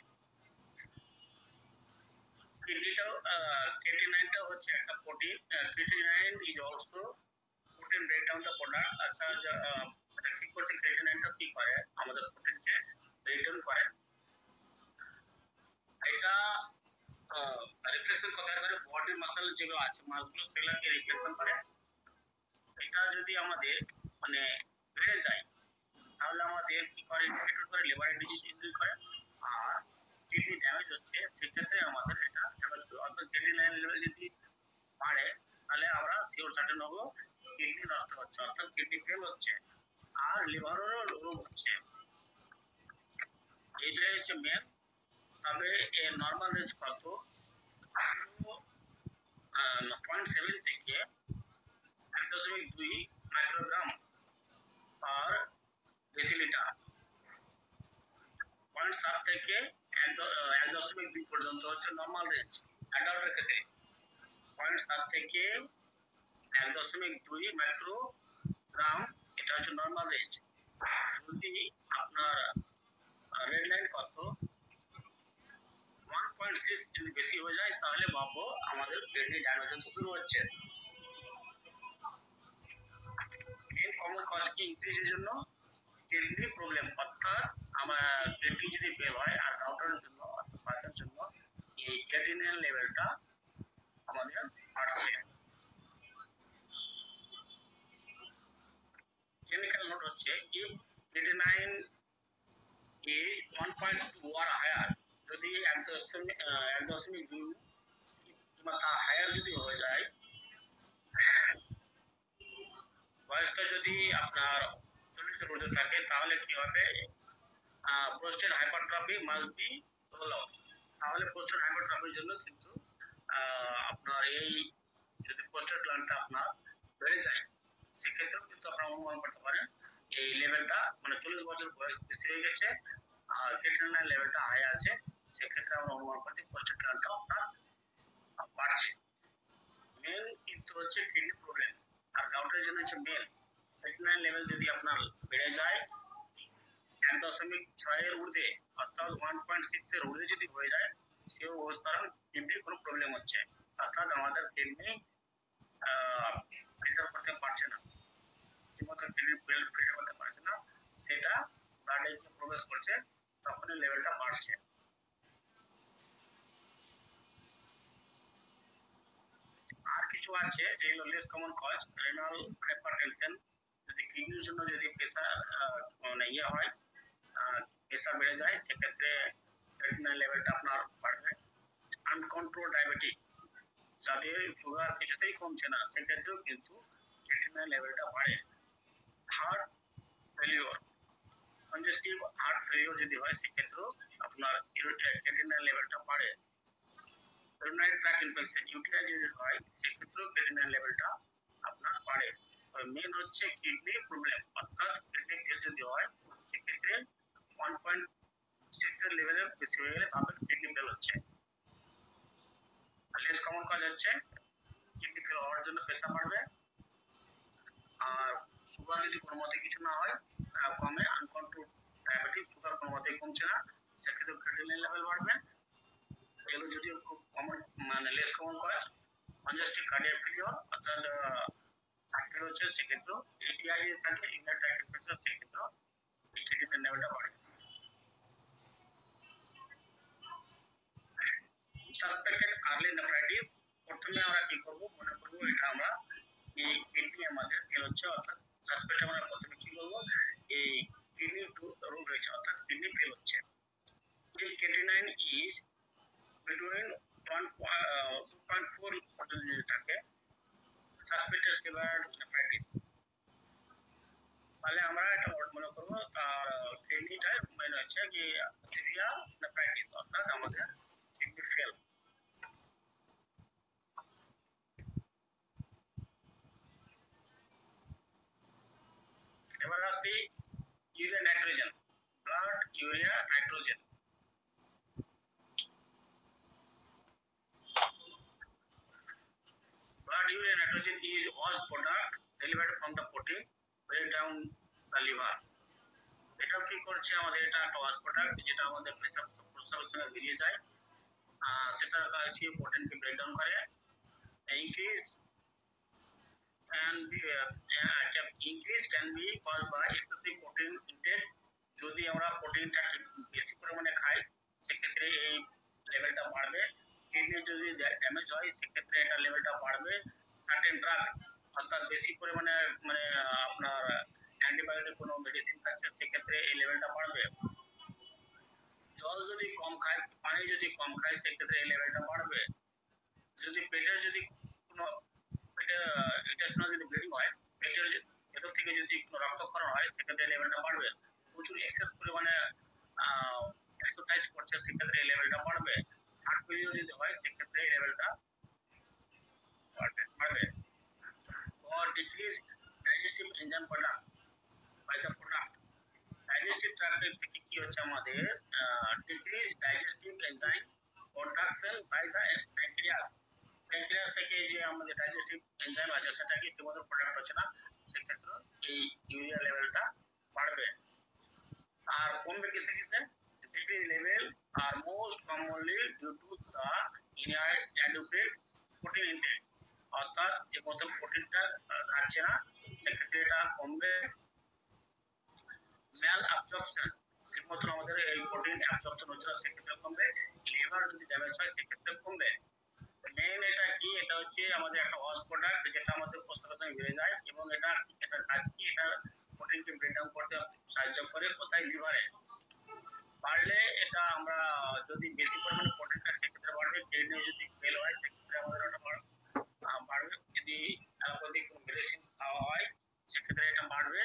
Creatinine হচ্ছে একটা protein. Creatinine is also protein breakdown the product। আচ্ছা এটা কি করছে ক্রিয়েটিনাইনটা কি করে আমাদের প্রোটিনকে ব্রেকডাউন করে। এটা রিফ্লেকশন কোথায় করে? বডি মাসল যেগুলো আছে মাসগুলো সেগুলোকে রিফ্লেকশন করে। এটা যদি আমাদের মানে বেড়ে যায় তাহলে আমাদের কি করে ইনফেক্ট করে, লিভার ডিজিজ ইনডিউস করে। আর কিডনি ড্যামেজ হচ্ছে সেক্ষেত্রে আমাদের এটা ড্যামেজ করে। অর্থাৎ ক্রিয়েটিনাইন লেভেল যদি বাড়ে তাহলে আমরা শিওর সার্টেন হবো কিডনি নষ্ট হচ্ছে, অর্থাৎ কিডনি ফেল হচ্ছে আর লিভারেরও রোগ হচ্ছে। এইটাই হচ্ছে মেন। তবে এর নর্মাল রেঞ্জ কত? 0.7 থেকে 1.2 মাইক্রোগ্রাম পার ডেসিলিটার। 0.7 থেকে 1.2 পর্যন্ত হচ্ছে নর্মাল রেঞ্জ অ্যাডাল্টের ক্ষেত্রে। 0.7 থেকে 1.2 মাইক্রোগ্রাম এটা হচ্ছে নর্মাল রেঞ্জ। যদি আপনার রেড লাইন কত 1.6 যদি বেশি হয়ে যায় তাহলে ভাববো আমাদের কিডনি ড্যামেজ হতে শুরু হচ্ছে। মেন কমন কজ কি ইনক্রিজের জন্য? কিডনি প্রবলেম, অর্থাৎ আমার কিডনি যদি ফেল হয় আর কাউন্টারের জন্য অর্থাৎ বাতের জন্য এই ক্রিয়েটিনিন লেভেলটা আমাদের বাড়ছে। কেমিক্যাল নোট হচ্ছে if creatinine is 1.2 or higher, যদি 1.2 কিংবা তার হায়ার যদি হয়ে যায়, বয়সটা যদি আপনার 40 এর মধ্যে থাকে তাহলে কি হবে? প্রোস্টেট হাইপারট্রফি মাস্ট বি হলো। তাহলে প্রোস্টেট হাইপারট্রফির জন্য কিন্তু আপনার এই যদি প্রোস্টেট গ্ল্যান্ডটা আপনার বেড়ে যায় সেক্ষেত্রেও কিন্তু আপনারা অনুমান করতে পারেন এই লেভেলটা মানে 40 বছর বয়স বেশি হয়ে গেছে আর ক্রিয়েটিনিন লেভেলটা হাই আছে, সেক্ষেত্রে আমরা অনুমান করতে প্রোস্টেট গ্ল্যান্ডটা আপনার বাড়ছে। মেন কিন্তু হচ্ছে কিডনি প্রবলেম আর কাউন্টারের জন্য হচ্ছে মেন ক্রিয়েটিনিন লেভেল যদি আপনার বেড়ে যায় 1.6 এর ঊর্ধ্বে অর্থাৎ 1.6 এর ঊর্ধ্বে যদি হয়ে যায় সে অবস্থায় কিডনির কোনো প্রবলেম হচ্ছে, অর্থাৎ আমাদের কিডনি ফিল্টার করতে পারছে না, ঠিকমতো আমাদের কিডনি ফিল্টার করতে পারছে না, সেটা ব্লাডে প্রবেশ করছে, তখন লেভেলটা বাড়ছে। আর কিছু আছে যেগুলো less common cause, renal hypertension, যদি কিডনির জন্য যদি প্রেসার মানে হয়, প্রেসার বেড়ে যায়, সেক্ষেত্রে ক্রিয়েটিনিন লেভেলটা আপনার বাড়বে। আনকন্ট্রোল ডায়াবেটিক, যাদের সুগার কিছুতেই কমছে না, সেক্ষেত্রেও কিন্তু ক্রিয়েটিনিন লেভেলটা বাড়ে। Heart failure, congestive heart failure যদি হয়, সেক্ষেত্রেও আপনার ক্রিয়েটিনিন লেভেলটা বাড়ে। ইউরিনারি ট্র্যাক্ট ইনফেকশন, ইউটিআই যদি হয়, সেক্ষেত্রেও ক্রিয়েটিনিন লেভেলটা আপনার বাড়ে। মেন হচ্ছে কিডনি প্রবলেম, অর্থাৎ কিডনি ফেল যদি হয়, সেক্ষেত্রে 1.6 এর লেভেলে বেশি হয়ে গেলে তাদের কিডনি ফেল হচ্ছে। লেস কমন কজ হচ্ছে কিডনি ফেল হওয়ার জন্য প্রেসার বাড়বে, আর সুগার যদি কোনো মতে কিছু না হয়, কমে, আনকন্ট্রোল ডায়াবেটিস, সুগার কোনো মতে কমছে না, সেক্ষেত্রে ক্রিয়েটিনিন লেভেল বাড়বে। এগুলো যদি খুব কমন মানে less common cause. Congestive cardiac failure, অর্থাৎ ফ্যাক্টর হচ্ছে, সেক্ষেত্রেও এটিআই যদি থাকে, ইউরিনারি ট্র্যাক্ট ইনফেকশন, সেক্ষেত্রেও ক্রিয়েটিনিন লেভেলটা বাড়ে। সাসপেক্টেড আর্লি নেফ্রাইটিস, প্রথমে আমরা কি করব, মনে করব এটা আমরা এই কিডনি আমাদের ফেল হচ্ছে, অর্থাৎ সাসপেক্ট আমরা প্রথমে কি করব, এই কিডনি রোগ হয়েছে, অর্থাৎ কিডনি ফেল হচ্ছে। এই ক্রিয়েটিনিন ইজ বিটুইন 2.4 পর্যন্ত যদি থাকে, সাসপেক্টেড সিভিয়ার নেফ্রাইটিস, তাহলে আমরা এটা মনে করব তার কিডনিটা মানে হচ্ছে কি সিভিয়ার নেফ্রাইটিস, অর্থাৎ আমাদের কিডনি ফেল। এবার আসি urea nitrogen, blood urea nitrogen. Blood urea nitrogen is waste product delivered from the protein break down the liver. এটা কি করছে আমাদের, এটা একটা ওয়াশ প্রোডাক্ট যেটা আমাদের পেশাব প্রস্রাবের সঙ্গে বেরিয়ে যায়, সেটা হচ্ছে প্রোটিনকে ব্রেক ডাউন করে। Increase can be caused by excessive protein intake, যদি আমরা প্রোটিনটা বেশি পরিমাণে খাই, সেক্ষেত্রে এই লেভেলটা বাড়বে। কিডনি যদি ড্যামেজ হয়, সেক্ষেত্রে এটা লেভেলটা বাড়বে। সার্টেন ড্রাগ, অর্থাৎ বেশি পরিমাণে মানে আপনার অ্যান্টিবায়োটিক কোনো মেডিসিন খাচ্ছে, সেক্ষেত্রে এই লেভেলটা বাড়বে। জল যদি কম খায়, পানি যদি কম খায়, সেক্ষেত্রে এই লেভেলটা বাড়বে। যদি পেটের যদি কোনো ইন্টেস্টিনাল যদি ব্লিডিং হয়, পেটের ভেতর থেকে যদি কোনো রক্তক্ষরণ হয়, সেক্ষেত্রে লেভেলটা বাড়বে। প্রচুর এক্সেস পরিমাণে এক্সারসাইজ করছে, সেক্ষেত্রে এই লেভেলটা বাড়বে। হার্ট ফেলিওর যদি হয়, সেক্ষেত্রে এই লেভেলটা বাড়বে। or decrease digestive enzyme product by the product, digestive ট্র্যাক্টের থেকে কি হচ্ছে আমাদের, decrease digestive enzyme production by the pancreas, pancreas থেকে যে আমাদের ডাইজেস্টিভ এনজাইম আছে, সেটা কি ঠিকমতো প্রোডাক্ট হচ্ছে না, সেক্ষেত্রে এই ইউরিয়া লেভেলটা বাড়বে। আর কমবে কিসে কিসে, ডিক্রিজ লেভেল আর most commonly due to the inadequate protein intake, অর্থাৎ যে মতো প্রোটিনটা খাচ্ছে না, সেক্ষেত্রে এটা কমবে। ম্যাল অ্যাবজর্পশন, ঠিকমতো আমাদের এই প্রোটিন অ্যাবজর্পশন হচ্ছে না, সেক্ষেত্রে কমবে। লিভার যদি ড্যামেজ হয়, সেক্ষেত্রে কমবে। মেইন এটা কি, এটা হচ্ছে আমাদের একটা ওয়াশ প্রোডাক্ট, যেটা আমাদের প্রস্রাবের সঙ্গে বেড়ে যায়, এবং এটা কাজ কি, এটা প্রোটিনকে ব্রেক ডাউন করতে সাহায্য করে, কোথায়, লিভারে। বাড়লে এটা আমরা যদি বেশি পরিমাণে প্রোটিন খাই, সেক্ষেত্রে বাড়বে। কিডনি যদি ফেল হয়, সেক্ষেত্রে আমাদের ওটা বাড়বে। যদি অ্যালোপ্যাথিক কোনো মেডিসিন খাওয়া হয়, সেক্ষেত্রে এটা বাড়বে।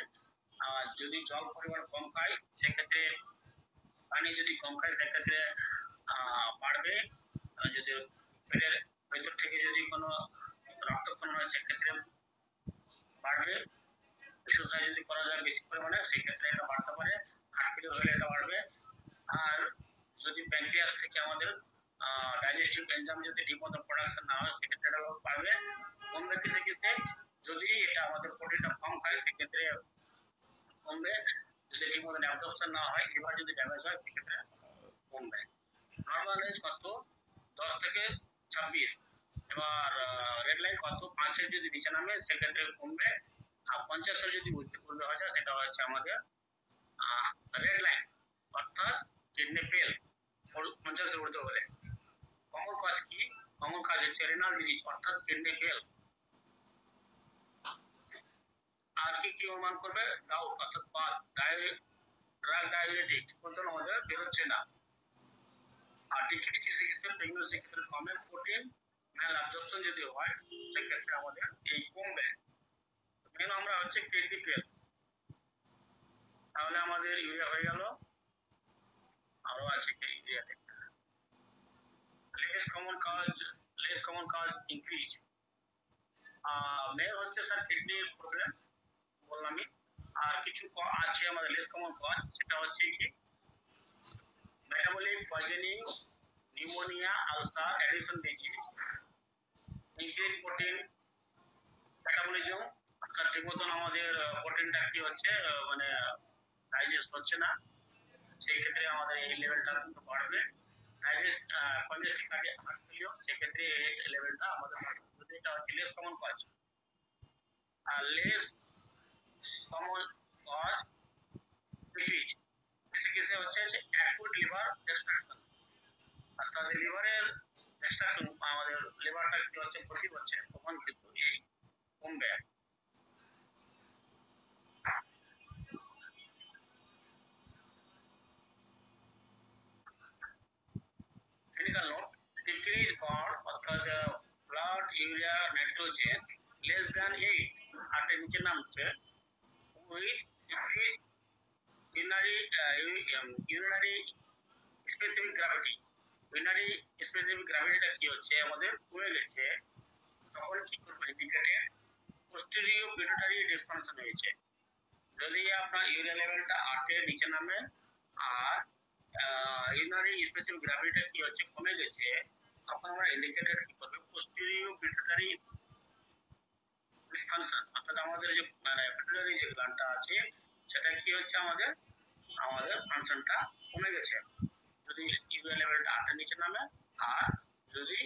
আর যদি জল পরিমাণ কম খাই, সেক্ষেত্রে পানি যদি কম খাই, সেক্ষেত্রে বাড়বে। যদি পেটের ভেতর থেকে যদি কোনো রক্তক্ষরণ হয়, সেক্ষেত্রে বাড়বে। এক্সারসাইজ যদি করা যায় বেশি পরিমাণে, সেক্ষেত্রে এটা বাড়তে পারে। হার্ট ফেলিওর হলে এটা বাড়বে। আর যদি প্যানক্রিয়াস থেকে আমাদের ডাইজেস্টিভ এনজাইম যদি ঠিকমতো প্রোডাকশন না হয়, সেক্ষেত্রে এটা বাড়বে। কমবে কিসে কিসে, যদি এটা আমাদের প্রোটিনটা কম খায়, সেক্ষেত্রে কমবে। যদি ঠিকমতো অ্যাবজর্পশন না হয়, লিভার যদি ড্যামেজ হয়, সেক্ষেত্রে কমবে। নর্মাল রেঞ্জ কত, 10 থেকে 26। এবার রেড লাইন কত, 5 এর যদি নিচে নামে, সেক্ষেত্রে কমবে। আর 50 যদি উর্ধ্বে হয় যায় সেটা হচ্ছে আমাদের রেড লাইন, অর্থাৎ কিডনি ফেল 50 উর্ধ্বে হলে। কমন কজ কি? কমন কজ হচ্ছে রেনাল ডিজিজ অর্থাৎ কিডনি ফেল। আর কি অনুমান করবে? গাউট অর্থাৎ বাত, ড্রাগ ডায়াবেটিক কোনটা আমাদের বেরোচ্ছে না। আর ডিফিসিয়েন্সি চিকিৎসা প্রেগন্যান্সি ক্ষেত্রে কমে প্রোটিন ম্যাল অ্যাবজর্পশন যদি হয় সেক্ষেত্রে আমাদের এই কমবে। মেন আমরা হচ্ছে কিডনি ফেল। তাহলে আমাদের ইউরিয়া হয়ে গেল, আরো আছে কি ইউরিয়া থেকে লেস কমন কাজ ইনক্রিজ। মেন হচ্ছে স্যার কিডনি প্রবলেম বললামই। আর কিছু আছে আমাদের লেস কমন কজ, সেটা হচ্ছে কি metabolic poisoning, pneumonia, ulcer, addition disease, increase protein metabolism, অর্থাৎ ঠিক মতন আমাদের প্রোটিনটা কি হচ্ছে মানে ডাইজেস্ট হচ্ছে না, সেই ক্ষেত্রে আমাদের এই লেভেলটা কিন্তু বাড়বে। ডাইজেস্ট কনজেস্টিভ হার্ট ফেলিওর, সেক্ষেত্রে এই লেভেলটা আমাদের বাড়বে। যদি এটা হচ্ছে লেস কমন কজ। আর লেস কমন কজ ডিজিজ কিসে হচ্ছে যে অ্যাকুট লিভার ডিস্ট্রাকশন, অর্থাৎ লিভারের ডিস্ট্রাকশন, আমাদের লিভারটা কি হচ্ছে ক্ষতি হচ্ছে, তখন কিন্তু এই কমবে। ক্লিনিক্যাল নোট, ডিক্রিজ গড় অর্থাৎ blood urea nitrogen less than 8 হার্টের নিচে নামছে, with decrease urinary specific gravity. Urinary specific গ্র্যাভিটিটা কি হচ্ছে আমাদের কমে গেছে, তখন কি করবো? ইন্ডিকেটেড পোস্টেরিয়র পিটুইটারি ডিসফাংশন হয়েছে। যদি আপনার ইউরিয়া লেভেলটা 8 এর নিচে নামে আর ইউরিনারি স্পেসিফিক গ্র্যাভিটিটা কি হচ্ছে কমে গেছে, তখন আমরা ইন্ডিকেটর কি করব? পোস্টেরিয়র পিটুইটারি ডিসফাংশন, অর্থাৎ আমাদের যে মানে পিটুইটারি যে গ্ল্যান্ডটা আছে সেটা কি হচ্ছে আমাদের ফাংশনটা কমে গেছে যদি ইউরিয়া লেভেলটা 8 এর নিচে নামে। আর যদি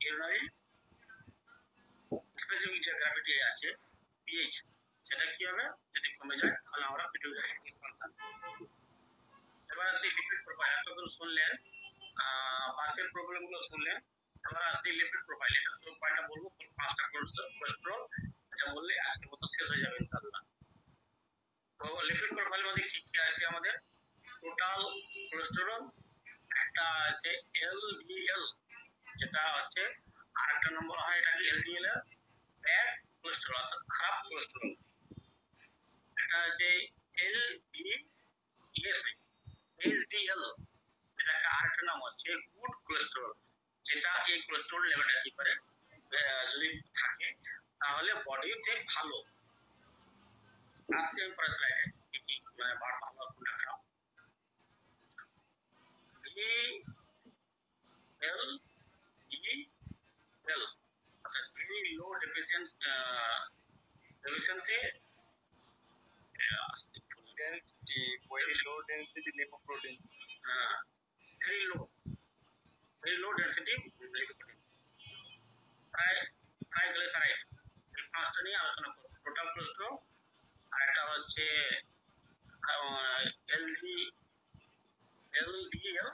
ইউরিনারি স্পেসিফিক যে গ্র্যাভিটি আছে পিএইচ, সেটা কি হবে? যদি কমে যায় তাহলে আমরা পিটুইটারি ডিসফাংশন। এবার আছে লিপিড প্রোফাইল। এতগুলো শুনলেন, বাতের প্রবলেম গুলো শুনলেন। এবার আছে লিপিড প্রোফাইল। এটা সব কয়টা বলবো, 5টা কোলেস্টেরল, এটা বললে আজকের মতো শেষ হয়ে যাবে ইনশাআল্লাহ। তো লিপিড প্রোফাইল মধ্যে কি কি আছে আমাদের? টোটাল কোলেস্টেরল, একটা আছে এলডিএল, যেটা হচ্ছে আরেকটা নম্বর হয় এটা এলডিএল এর ব্যাড কোলেস্টেরল অর্থাৎ খারাপ কোলেস্টেরল। এটা হচ্ছে এলডিএসআই, এইচডিএল, যেটাকে আরেকটা নাম হচ্ছে গুড কোলেস্টেরল, যেটা এই কোলেস্টেরল লেভেলটা কি করে যদি থাকে তাহলে বডিতে ভালো। আসছে পরের স্লাইডে কি কি মানে ভালো কোনটা খারাপ। এল ডি এল অর্থাৎ very low deficiency density, very low density lipoprotein, very low density lipoprotein, triglyceride. এই পাঁচটা নিয়ে আলোচনা করব। টোটাল কোলেস্টেরল, আর একটা হচ্ছে এলডি এলডিএল,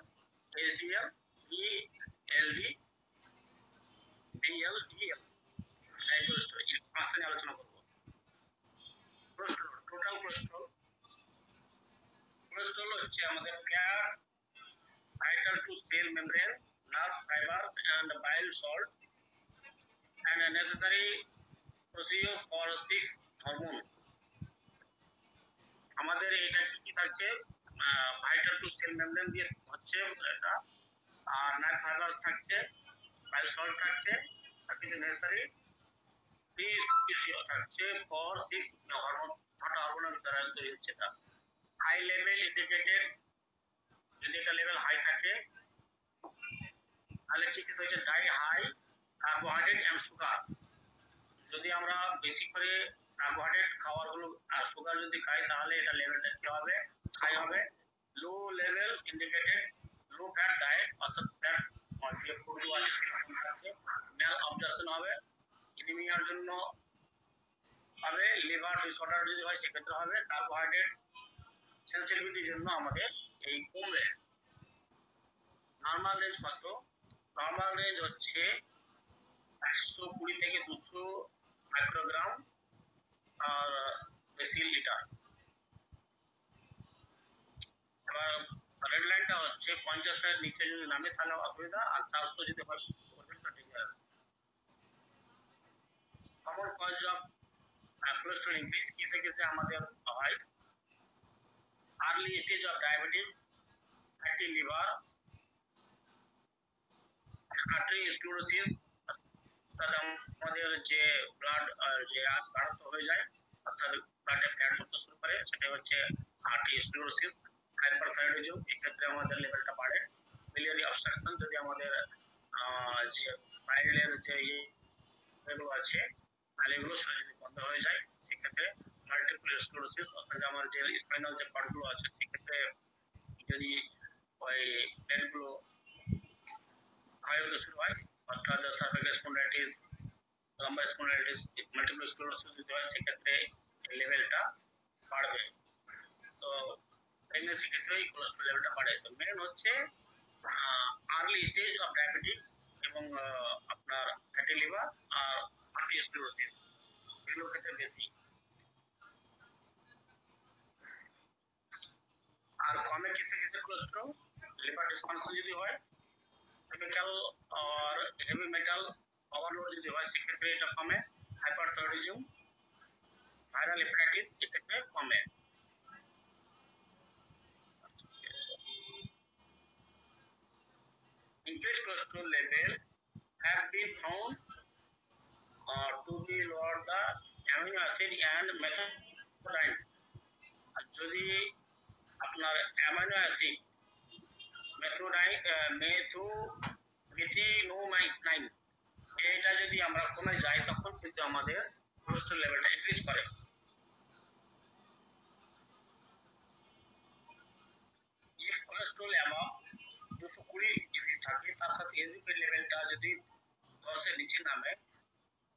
এইচডিএল, ইএলডি, বিএলডিএল, ট্রাইগ্লিসারাইড। এই পাঁচটা নিয়ে আলোচনা করব। Cholesterol, total cholesterol. কোলেস্টেরল হচ্ছে আমাদের vital to cell membrane, nerve fibers and bile salt and a necessary procedure for 6 hormone. আমাদের এটা কি থাকছে? ভাইটাল টু সেল মেমব্রেন দিয়ে হচ্ছে এটা, আর নার্ভ ফাইবারস থাকছে, বাইল সল্ট থাকছে, আর কিছু নেসেসারি থাকছে ফর 6 হরমোন, 6টা হরমোনের দ্বারা তৈরি হচ্ছে এটা। হাই লেভেল ইন্ডিকেটেড, যদি এটা লেভেল হাই থাকে তাহলে কি হচ্ছে? Die high carbohydrate and sugar. যদি আমরা বেশি করে কার্বোহাইড্রেট খাবারগুলো আর সুগার যদি খাই তাহলে এটা লেভেলটা কি হবে? হাই হবে। Low level indicated low fat diet, অর্থাৎ ফ্যাট যে ফুডগুলো আছে সেটা কম আছে। ম্যাল অবজারশন হবে। এনিমিয়ার জন্য হবে লিভার ডিসঅর্ডার যদি হয় সেক্ষেত্রে হবে কার্বোহাইড্রেট সেন্সিটিভিটির জন্য আমাদের এই কমবে। নর্মাল রেঞ্জ কত? নর্মাল রেঞ্জ হচ্ছে 120 থেকে 200 মাইক্রোগ্রাম আর ডেসিলিটার। এবার রেড লাইনটা হচ্ছে 50 এর নিচে যদি নামে তাহলে অসুবিধা, আর 400 যদি হয় পর্যন্ত dangerous. Common cause of cholesterol increase কিসে কিসে আমাদের হয়? Early stage of diabetes, fatty liver, arteriosclerosis, তাহলে আমাদের যে ব্লাড যে গাঢ় হয়ে যায় অর্থাৎ ব্লাডে ফ্যাট জমতে শুরু করে, সেটা হচ্ছে আর্টেরিওস্ক্লেরোসিস। হাইপারথাইরয়েডিজম, এক্ষেত্রে আমাদের লেভেলটা বাড়ে। মিলিয়ারি অবস্ট্রাকশন, যদি আমাদের যে বাইরের যে এগুলো আছে তাহলে এগুলো সেটা যদি বন্ধ হয়ে যায় সেক্ষেত্রে মাল্টিপল স্ক্লেরোসিস, অর্থাৎ আমার যে স্পাইনাল যে পার্টগুলো আছে সেক্ষেত্রে যদি ওই এগুলো ক্ষয় হতে শুরু হয়, অর্থাৎ সার্ভাইকাল স্পন্ডাইটিস, লাম্বার স্পন্ডাইটিস, মাল্টিপল স্ক্লেরোসিস যদি হয় সেক্ষেত্রে লেভেলটা বাড়বে। তো প্রেগন্যান্সি ক্ষেত্রে এই কোলেস্ট্রল লেভেলটা বাড়ে। তো মেন হচ্ছে আর্লি স্টেজ অফ ডায়াবেটিস এবং আপনার ফ্যাটি লিভার আর আর্টেরিওস্ক্লেরোসিস, এগুলোর ক্ষেত্রে বেশি। আর কমে কিসে কিসে কোলেস্ট্রল? লিভার ডিসফাংশন যদি হয়, কেমিক্যাল আর হেভি মেটাল ওভারলোড যদি হয় সেক্ষেত্রে এটা কমে। হাইপারথাইরয়েডিজম, ভাইরাল হেপাটাইটিস, এক্ষেত্রে কমে। Increased cholesterol level have been found to be lower the amino acid and methionine। আর যদি আপনার অ্যামাইনো অ্যাসিড মেথিওনাইন এটা যদি আমরা কমে যাই তখন কিন্তু আমাদের কোলেস্ট্রল লেভেলটা ইনক্রিজ করে। if cholesterol above 220 ইউনিট থাকে, তার সাথে এজিপি লেভেলটা যদি 10 এর নিচে নামে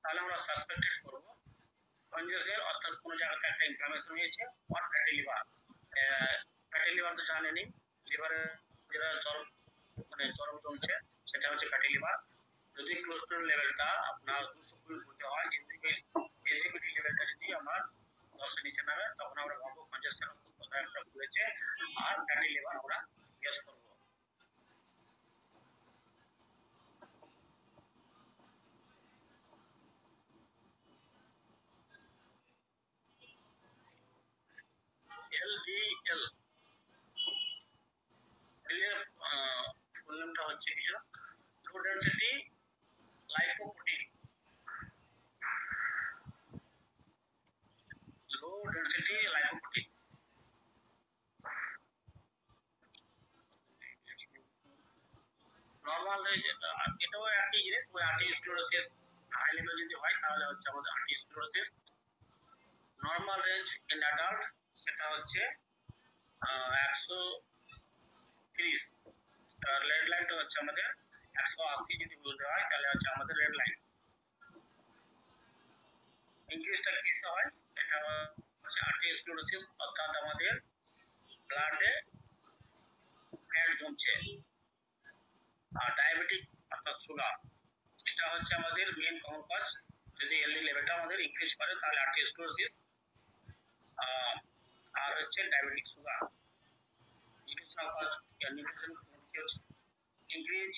তাহলে আমরা সাসপেক্টেড করব কনজেশন, অর্থাৎ কোনো জায়গাতে একটা ইনফ্লামেশন হয়েছে। আর ফ্যাটি লিভার, ফ্যাটি লিভার তো জানেনই, লিভারে যেটা চরম জমছে সেটা হচ্ছে ফ্যাটি লিভার। যদি কোলেস্টেরল লেভেলটা আপনার 220 ফুটে হয়, এজিপিটি লেভেলটা যদি আমার 10 এর নিচে নামে তখন আমরা ভাববো কনজেশন কোথায় একটা হয়েছে, আর ফ্যাটি লিভার আমরা গেস করব। এলডিএল এর ফুল নামটা হচ্ছে কি, লো ডেনসিটি লাইপোপ্রোটিন। লো ডেনসিটি লাইপোপ্রোটিন নরমাল, এটাও একই জিনিস। ওই আর্টেরিওস্ক্লেরোসিস হাই লেভেল যদি হয় তাহলে হচ্ছে আমাদের arteriosclerosis. Normal range in adult সেটা হচ্ছে 130। রেড লাইনটা হচ্ছে আমাদের 180 যদি বলতে হয় তাহলে হচ্ছে আমাদের রেড লাইন। ইনক্রিজটা কিসে হয়? এটা হচ্ছে আর্টেরিওস্ক্লেরোসিস, অর্থাৎ আমাদের ব্লাডে ফ্যাট জমছে। আর ডায়াবেটিক অর্থাৎ সুগার, এটা হচ্ছে আমাদের মেন কমন কজ। যদি এলডি লেভেলটা আমাদের ইনক্রিজ করে তাহলে আর্টেরিওস্ক্লেরোসিস, আর হচ্ছে diabetic sugar. Nutritional cause, nutrition কি হচ্ছে? Increase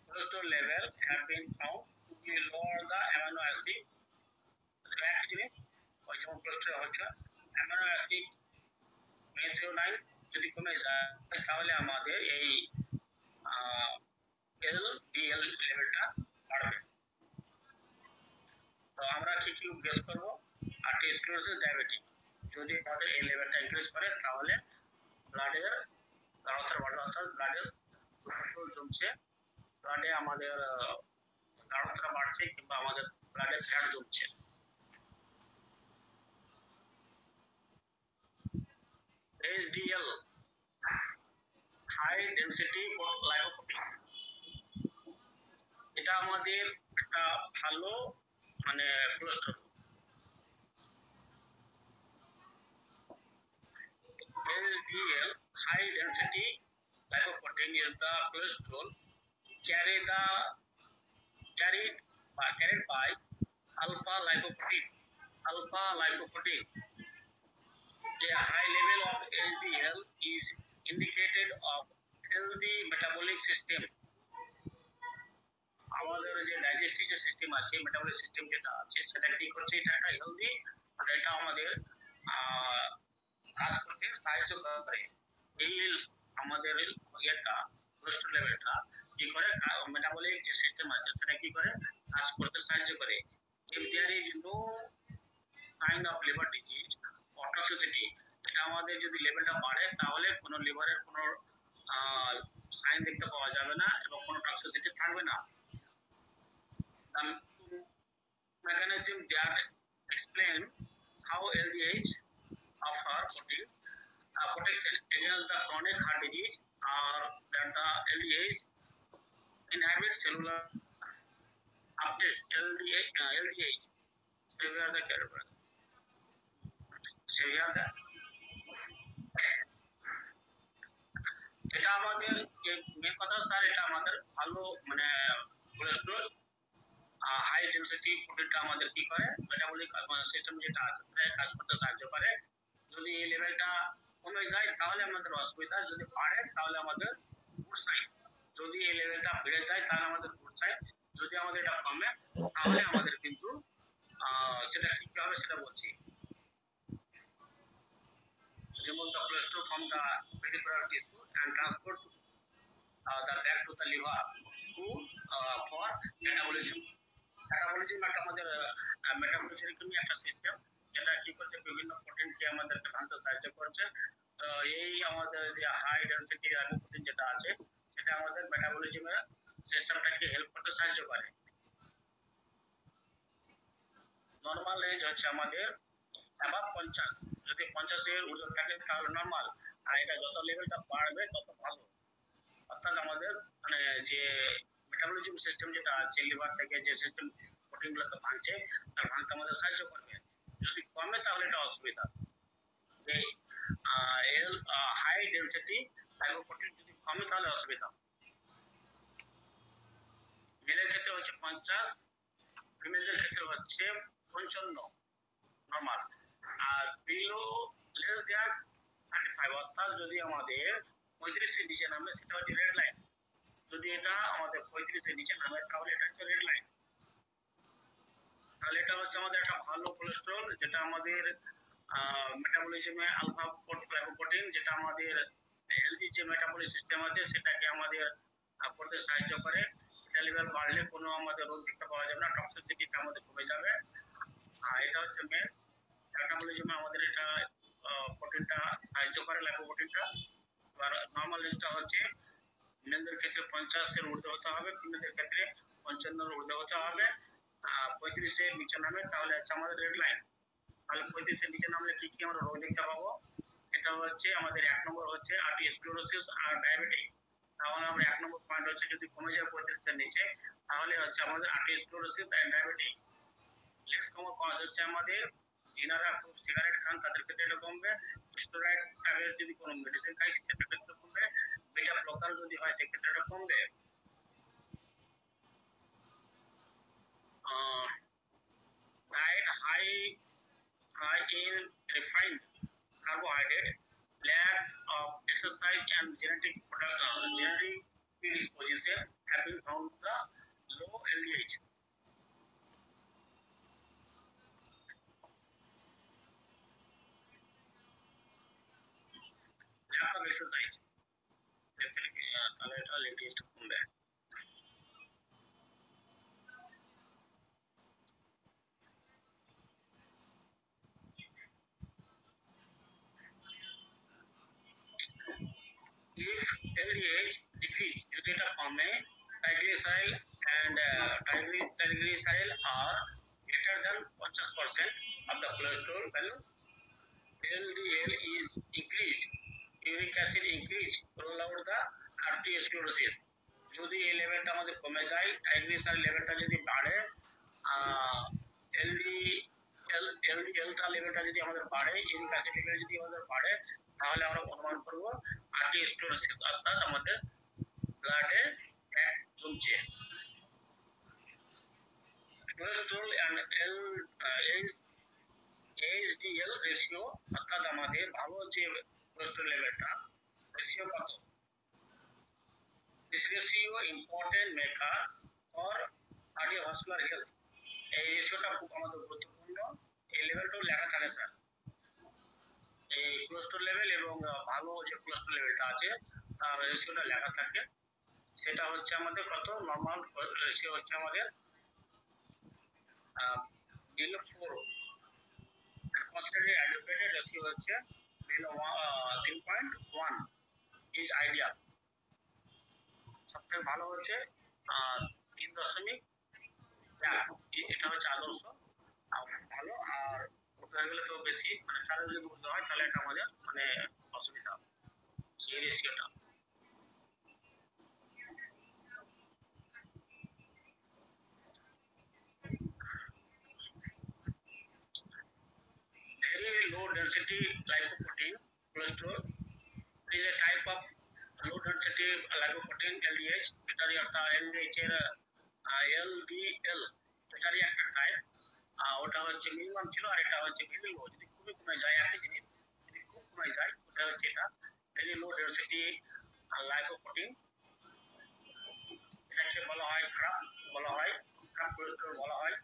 cholesterol level have been found to be lower the amino acid। একই জিনিস, ওই যেমন কোলেস্টেরল হচ্ছে অ্যামাইনো অ্যাসিড মেথিওনাইন যদি কমে যায় তাহলে আমাদের এই এলডিএল লেভেলটা বাড়বে। তো আমরা কি গেস করব? Arteriosclerosis, diabetic. যদি আমাদের এই লেভেলটা ইনক্রিজ করে তাহলে ব্লাডের গাঢ়তা বাড়বে, অর্থাৎ ব্লাডের কোলেস্টেরল জমছে, ব্লাডে আমাদের গাঢ়তা বাড়ছে কিংবা আমাদের ব্লাডে ফ্যাট জমছে। এইচডিএল হাই ডেনসিটি লাইপোপ্রোটিন, এটা আমাদের একটা ভালো cholesterol. LDL, high density lipoprotein is the cholesterol carried the carried by alpha lipoprotein. Alpha lipoprotein. A high level of LDL is indicated of healthy metabolic system. আমাদের যে ডাইজেস্টিভ যে সিস্টেম আছে, মেটাবলিক সিস্টেম যেটা আছে, সেটা কি করছে? এটা একটা হেলদি, এটা আমাদের কাজ করতে সাহায্য করে। এই আমাদের ইয়েটা কোলেস্ট্রল লেভেলটা কি করে, মেটাবলিক যে সিস্টেম আছে সেটা কি করে কাজ করতে সাহায্য করে। if there is no sign of liver disease or toxicity, এটা আমাদের যদি লেভেলটা বাড়ে তাহলে কোনো লিভারের কোনো সাইন দেখতে পাওয়া যাবে না এবং কোনো টক্সিসিটি থাকবে না। Mechanism that explain how LDH offer protection against the chronic heart disease or that the LDH inhibit cellular uptake. LDH severe the cardiac severe the এটা আমাদের যে মেন কথা স্যার, এটা আমাদের ভালো মানে কোলেস্ট্রল হাই ডেনসিটি প্রোটিনটা আমাদের কি করে, মেটাবলিক সিস্টেম যেটা আছে সেটা কাজ করতে সাহায্য করে। যদি এই লেভেলটা কমে যায় তাহলে আমাদের অসুবিধা, যদি বাড়ে তাহলে আমাদের গুড সাইন। যদি এই লেভেলটা বেড়ে যায় তাহলে আমাদের গুড সাইন, যদি আমাদের এটা কমে তাহলে আমাদের কিন্তু সেটা ঠিক হবে, সেটা বলছি। Remove the cholesterol from the peripheral tissue and transport the back to the liver to for metabolism. Metabolism একটা আমাদের মেটাবলিজম একটা সিস্টেম যেটা কি করছে, বিভিন্ন প্রোটিনকে আমাদেরকে ভাঙতে সাহায্য করছে। এই আমাদের যে হাই ডেনসিটি লাইপোপ্রোটিন যেটা আছে সেটা আমাদের মেটাবলিজমের সিস্টেমটাকে হেল্প করতে সাহায্য করে। নরমাল রেঞ্জ হচ্ছে আমাদের অ্যাবাভ 50, যদি 50 এর ঊর্ধ্বে থাকে তাহলে নরমাল, আর এটা যত লেভেলটা বাড়বে তত ভালো। অর্থাৎ আমাদের মানে যে মেটাবলিজম সিস্টেম যেটা আছে লিভার থেকে যে সিস্টেম প্রোটিনগুলোকে ভাঙছে তার ভাঙতে আমাদের সাহায্য করবে। যদি কমে তাহলে এটা অসুবিধা। যে হাই ডেনসিটি লাইপোপ্রোটিন যদি কমে তাহলে অসুবিধা। মেলের ক্ষেত্রে হচ্ছে 50, ফিমেলদের ক্ষেত্রে হচ্ছে 55 নরমাল, আর বিলো লেস দ্যান 35 অর্থাৎ যদি আমাদের 35 এর নিচে নামে সেটা হচ্ছে রেড লাইন। যদি এটা আমাদের 35 এর নিচে নামে তাহলে এটা হচ্ছে রেড লাইন। তাহলে এটা হচ্ছে আমাদের একটা ভালো কোলেস্ট্রল যেটা আমাদের মেটাবলিজমে আলফা লাইপোপ্রোটিন যেটা আমাদের হেলদি যে মেটাবলিক সিস্টেম আছে সেটাকে আমাদের করতে সাহায্য করে। এটা লেভেল বাড়লে কোনো আমাদের রোগ দেখতে পাওয়া যাবে না, টক্সিসিটিটা আমাদের কমে যাবে। আর এটা হচ্ছে মেন মেটাবলিজমে আমাদের এটা প্রোটিনটা সাহায্য করে, লাইপোপ্রোটিনটা। আর নরমাল রেঞ্জটা হচ্ছে মেলদের ক্ষেত্রে 50 এর ঊর্ধ্বে হতে হবে, ফিমেলদের ক্ষেত্রে 55 এর ঊর্ধ্বে হতে হবে। 35 এর নিচে নামে তাহলে হচ্ছে আমাদের রেড লাইন। তাহলে 35 এর নিচে নামলে কি কি আমরা রোগ দেখতে পাবো? এটা হচ্ছে আমাদের 1 নম্বর হচ্ছে আর্টিরিওস্ক্লেরোসিস আর ডায়াবেটিক। তাহলে আমরা 1 নম্বর পয়েন্ট হচ্ছে যদি কমে যায় 35 এর নিচে তাহলে হচ্ছে আমাদের আর্টিরিওস্ক্লেরোসিস আর ডায়াবেটিক। নেক্সট কমন কজ হচ্ছে আমাদের যিনারা খুব সিগারেট খান তাদের ক্ষেত্রে এটা কমবে, স্টেরয়েড টাইপের যদি কোনো মেডিসিন খাই সেটা ক্ষেত্রে কমবে, বেটা ব্লকার যদি হয় সেক্ষেত্রে এটা কমবে। Diet high in refined carbohydrate, lack of exercise and genetic predisposition have been found the low LDH. Lack of exercise তাহলে এটা LDH কমবে। If LDH decrease যদি এটা কমে, triglyceride and triglyceride are greater than 50% of the cholesterol value, LDL is increased, uric acid increase, roll out the arteriosclerosis. যদি এই লেভেলটা আমাদের কমে যায়, ট্রাইগ্লিসারাইড লেভেলটা যদি বাড়ে, LDL এলডিএলটা লেভেলটা যদি আমাদের বাড়ে, ইউরিক অ্যাসিড লেভেল যদি আমাদের বাড়ে, তাহলে আমরা অনুমান করব আগে স্টোরেসিস, অর্থাৎ আমাদের ব্লাডে ফ্যাট জমছে। কোলেস্টেরল এন্ড এইচডিএল রেশিও, অর্থাৎ আমাদের ভালো যে কোলেস্টেরল লেভেলটা, রেশিও কত? This ratio important maker for cardiovascular health. এই রেশিওটা খুব আমাদের গুরুত্বপূর্ণ। এই লেভেলটাও লেখা থাকে স্যার, এই কোলেস্টেরল লেভেল এবং ভালো যে কোলেস্টেরল লেভেলটা আছে তার রেশিওটা লেখা থাকে। সেটা হচ্ছে আমাদের কত? নরমাল রেশিও হচ্ছে আমাদের বিলো 4, কনসিডারেড অ্যাডুকেটেড রেশিও হচ্ছে বিলো 3.1 ইজ আইডিয়াল। সবথেকে ভালো হচ্ছে 3.1, এটা হচ্ছে আদর্শ ভালো। আর ওটা হয়ে গেলে তো বেশি, মানে 4 যদি উঠতে হয় তাহলে এটা আমাদের মানে অসুবিধা এই রেশিওটা। Very low density lipoprotein cholesterol is a type of low density lipoprotein LDH, এটারই একটা LDH এর LDL, এটারই একটা টাইপ। ওটা হচ্ছে মিনিমাম ছিল, আর এটা হচ্ছে ভেরি লো। যদি খুবই কমে যায় একই জিনিস, যদি খুব কমে যায় ওটা হচ্ছে এটা ভেরি লো ডেন্সিটি লাইপোপ্রোটিন। এটাকে বলা হয় খারাপ, বলা হয় খারাপ কোলেস্টেরল বলা হয়।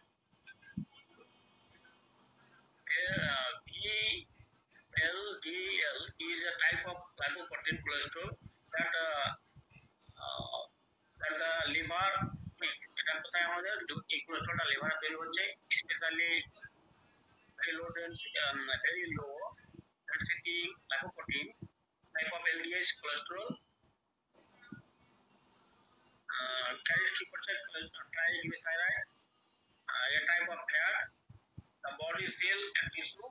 VLDL is a type of lipoprotein cholesterol that the liver make. এটা কোথায় আমাদের এই কোলেস্টেরলটা লিভারে তৈরি হচ্ছে, specially very low density lipoprotein type of LDH cholesterol carries কি করছে triglyceride, a type of fat, the body cell and tissue।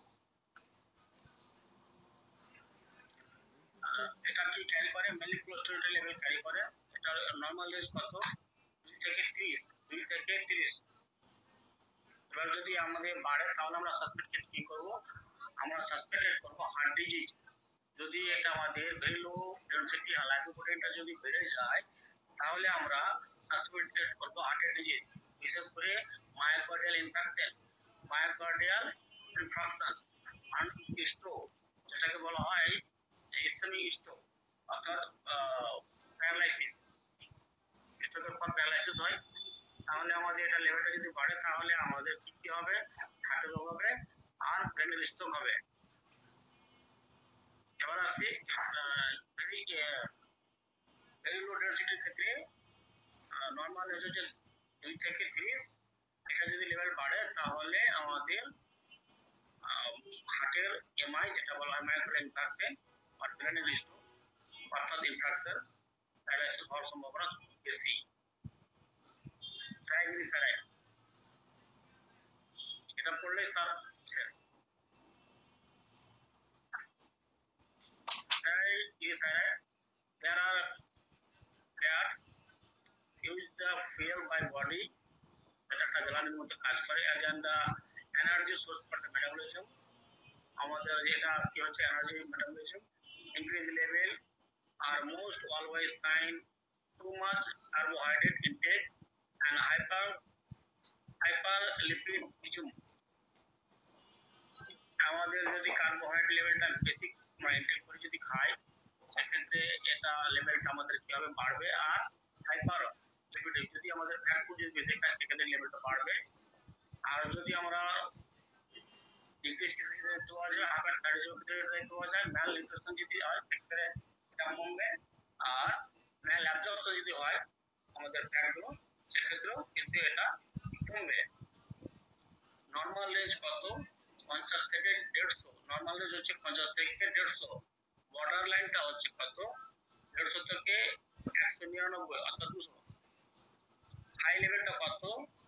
এটা কি ক্যারি করে? মেনলি কোলেস্টেরল লেভেল ক্যারি করে। এটা নরমাল রেঞ্জ কত? 2 থেকে 30। এবার যদি আমাদের বাড়ে তাহলে আমরা সাসপেক্ট কি করব? আমরা সাসপেক্ট করব হার্ট ডিজিজ। যদি এটা আমাদের ভেরি লো ডেন্সিটি লাইপোপ্রোটিনটা যদি বেড়ে যায় তাহলে আমরা সাসপেক্ট করব হার্টের ডিজিজ, বিশেষ করে মায়োকার্ডিয়াল ইনফেকশন, মায়োকার্ডিয়াল ইনফ্রাকশন আর স্ট্রোক, যেটাকে বলা হয় ইসকেমিক স্ট্রোক, অর্থাৎ প্যারালাইসিস। স্ট্রোকের পর প্যারালাইসিস হয়, তাহলে আমাদের এটা লেভেলটা যদি বাড়ে তাহলে আমাদের কি হবে? হার্টের রোগ হবে আর ব্রেনের স্ট্রোক হবে। এবার আসছি ভেরি লো ডেন্সিটির ক্ষেত্রে নরমাল হচ্ছে 2 থেকে 30। এটা যদি লেভেল বাড়ে তাহলে আমাদের হার্টের এমআই, যেটা বলা হয় মায়োকার্ডিয়াল ইনফার্কশন আর ব্রেনের স্ট্রোক অর্থাৎ ইনফ্রাকশন, প্যারালাইসিস হওয়ার সম্ভাবনা বেশি। ট্রাইগ্লিসারাইড, এটা পড়লে তার শেষ। Triglyceride, there are fat used the fuel by body, এটা একটা জ্বালানির মতো কাজ করে, and the energy source for the metabolism। আমাদের এটা কি হচ্ছে? Energy metabolism. increase level are most always sign too much carbohydrate intake and hyperlipidism। আমাদের যদি কার্বোহাইড্রেট লেভেলটা বেশি মেইনটেইন করে যদি খাই সেক্ষেত্রে এটা লেভেলটা আমাদের কি হবে? বাড়বে। আর হাইপারলিপিডিজম, যদি আমাদের ফ্যাট ফুড যদি বেশি খাই সেক্ষেত্রে লেভেলটা বাড়বে। আর যদি আমরা ডিক্রিজ কিছু দেখতে পাওয়া যায়, হাইপারথাইরয়েডিজম দেখতে পাওয়া যায়, ম্যাল নিউট্রিশন যদি হয় সেক্ষেত্রে এটা কমবে। আর ম্যাল অ্যাবজর্পশন যদি হয় আমাদের ফ্যাটগুলো সেক্ষেত্রেও কিন্তু এটা কমবে। নরমাল রেঞ্জ কত? 50 থেকে 150। নরমাল রেঞ্জ হচ্ছে 50 থেকে 150। বর্ডার লাইনটা হচ্ছে কত? 150 থেকে 199 অর্থাৎ 200। হাই লেভেলটা কত?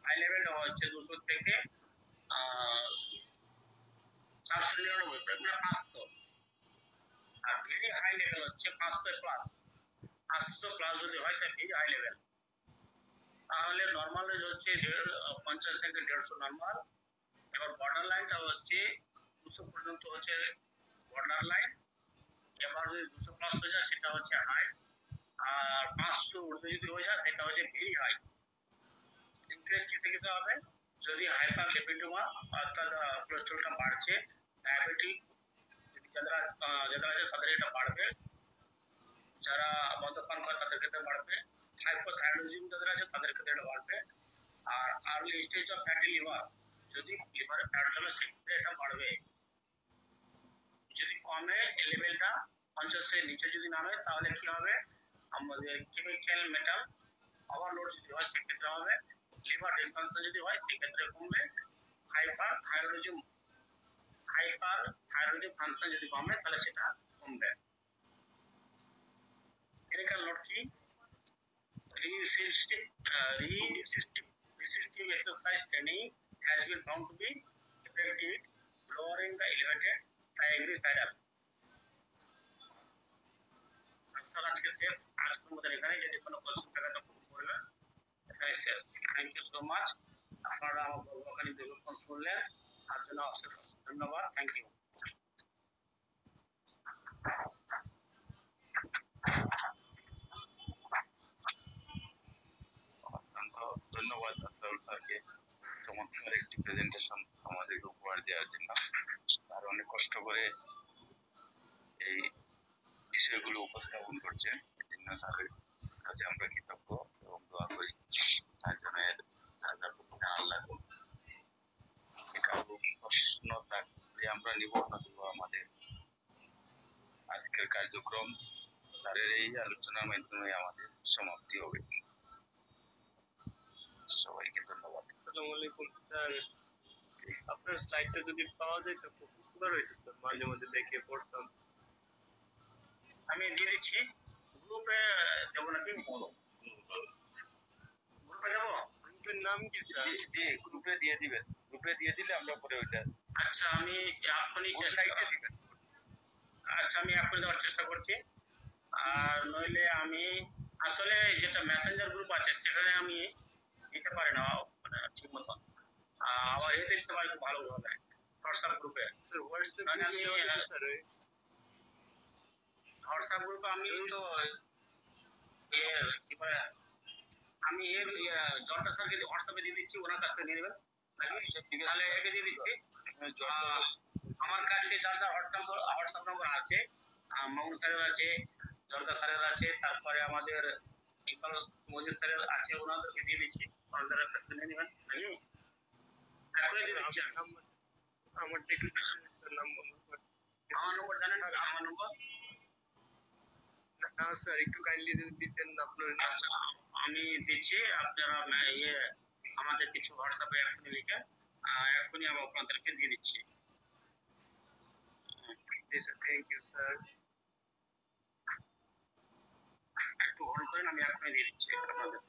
হাই লেভেলটা হচ্ছে 200 থেকে 499, মানে 500। আর ভেরি হাই লেভেল হচ্ছে 500 প্লাস। 500 প্লাস যদি হয় তাহলে ভেরি হাই লেভেল। তাহলে নরমাল রেঞ্জ হচ্ছে 50 থেকে 150 নরমাল, এবার বর্ডার লাইনটা হচ্ছে 200 পর্যন্ত হচ্ছে বর্ডার লাইন। এবার যদি 200 প্লাস হয়ে যায় সেটা হচ্ছে হাই, আর 500 ঊর্ধ্বে যদি হয়ে যায় সেটা হচ্ছে ভেরি হাই। ইন্টারেস্ট কিসে কিসে হবে? যদি হাইপার লিপিডোমা অর্থাৎ কোলেস্টেরলটা বাড়ছে, ডায়াবেটিক যারা যারা আছে তাদের এটা বাড়বে, যারা মদ্যপান করে তাদের ক্ষেত্রে বাড়বে, হাইপোথাইরয়েডিজম যাদের আছে তাদের ক্ষেত্রে এটা বাড়বে, আর early stage of fatty liver যদি লিভারে ফ্যাট জমে সেক্ষেত্রে এটা বাড়বে। যদি কমে লেভেলটা 50 এর নিচে যদি নামে তাহলে কি হবে? আমাদের কেমিক্যাল মেটাল ওভারলোড যদি হয় সেক্ষেত্রে হবে, লিভার ডিসফাংশন যদি হয় সেক্ষেত্রে কমবে, হাইপার থাইরয়েডিজম ফাংশন যদি কমে তাহলে সেটা কমবে। ক্লিনিক্যাল নোট কি? Resistive exercise training has been found to be effective lowering the elevated triglyceride. Sir আজকে শেষ, আজকের মতো এখানে, যদি কোনো কোশ্চেন থাকে তো করবেন। এখানে শেষ। Thank you so much. আপনারা আমার বলবাখানি দীর্ঘক্ষণ শুনলেন, তার জন্য অশেষ ধন্যবাদ। Thank you. অত্যন্ত ধন্যবাদ আসলাম স্যারকে চমৎকার একটি প্রেজেন্টেশন আমাদেরকে উপহার দেওয়ার জন্য। আর অনেক কষ্ট করে এই বিষয়গুলো উপস্থাপন করছেন, এজন্য স্যারের কাছে আমরা কৃতজ্ঞ এবং দোয়া করি তার জন্য তার প্রতি আল্লাহ কারো প্রশ্ন থাকলে আমরা নিবন্ধন দিব। আমাদের আজকের কার্যক্রম স্যারের এই আলোচনার মাধ্যমে আমাদের সমাপ্তি হবে। সবাইকে ধন্যবাদ। আসসালামু আলাইকুম স্যার, আপনার সাইটটা যদি পাওয়া যায় তো খুব উপকার হইতো স্যার, মাঝে মাঝে দেখে পড়তাম। আমি দিয়ে দিচ্ছি গ্রুপে, দেবো নাকি? বলো গ্রুপে দেবো? গ্রুপের নাম কি স্যার? গ্রুপে দিয়ে দিবেন, গ্রুপে দিয়ে দিলে আমরা পরে ওইটা। আচ্ছা আমি এখনই চেষ্টা দিবেন। আচ্ছা আমি এখনই দেওয়ার চেষ্টা করছি। আর নইলে আমি আসলে যেটা মেসেঞ্জার গ্রুপ আছে সেখানে আমি দিতে পারি না মানে ঠিক মতো, আবার এতে দিতে পারি খুব ভালো হবে হোয়াটসঅ্যাপ গ্রুপে। স্যার হোয়াটসঅ্যাপ গ্রুপে স্যার হোয়াটসঅ্যাপ গ্রুপে আমি তো কি বলে, আমি এর জনতা স্যারকে হোয়াটসঅ্যাপে দিয়ে দিচ্ছি, ওনার কাছ থেকে নিয়ে নেবেন নাকি? তাহলে একে দিয়ে দিচ্ছি। আমার কাছে যার যার হোয়াটসঅ্যাপ নম্বর আছে, মামুন স্যারের আছে, জনতা স্যারের আছে, তারপরে আমাদের ইকবাল মজিদ স্যারের আছে, ওনাদেরকে দিয়ে দিচ্ছি, ওনাদের কাছ থেকে নিয়ে নেবেন নাকি? এখনই দিয়ে দিচ্ছি আমি। আমার একটু স্যার নাম্বার। আমার নম্বর জানেন? আমার নম্বর না স্যার, একটু কাইন্ডলি যদি দিতেন আপনার। আচ্ছা আমি দিচ্ছি, আপনারা আমাদের কিছু হোয়াটসঅ্যাপে এখনই লিখে এখনই আমি আপনাদেরকে দিয়ে দিচ্ছি। জি স্যার, থ্যাংক ইউ স্যার। একটু হোল্ড করেন, আমি এখনই দিয়ে দিচ্ছি আপনাদের।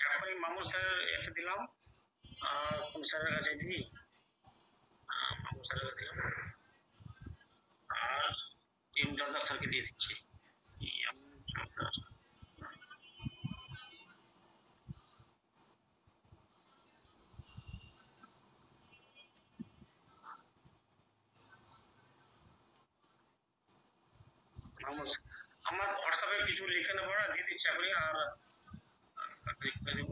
এখনই মামুন স্যারের এতে দিলাম, কোন স্যারের কাছে দিই? মামুন স্যারের কাছে দিলাম, আর টিম জনতা স্যারকে দিয়ে দিচ্ছি। আমার হোয়াটসঅ্যাপে কিছু লিখে নেবো না, দিয়ে দিচ্ছি আপনি। আর লিখে দিব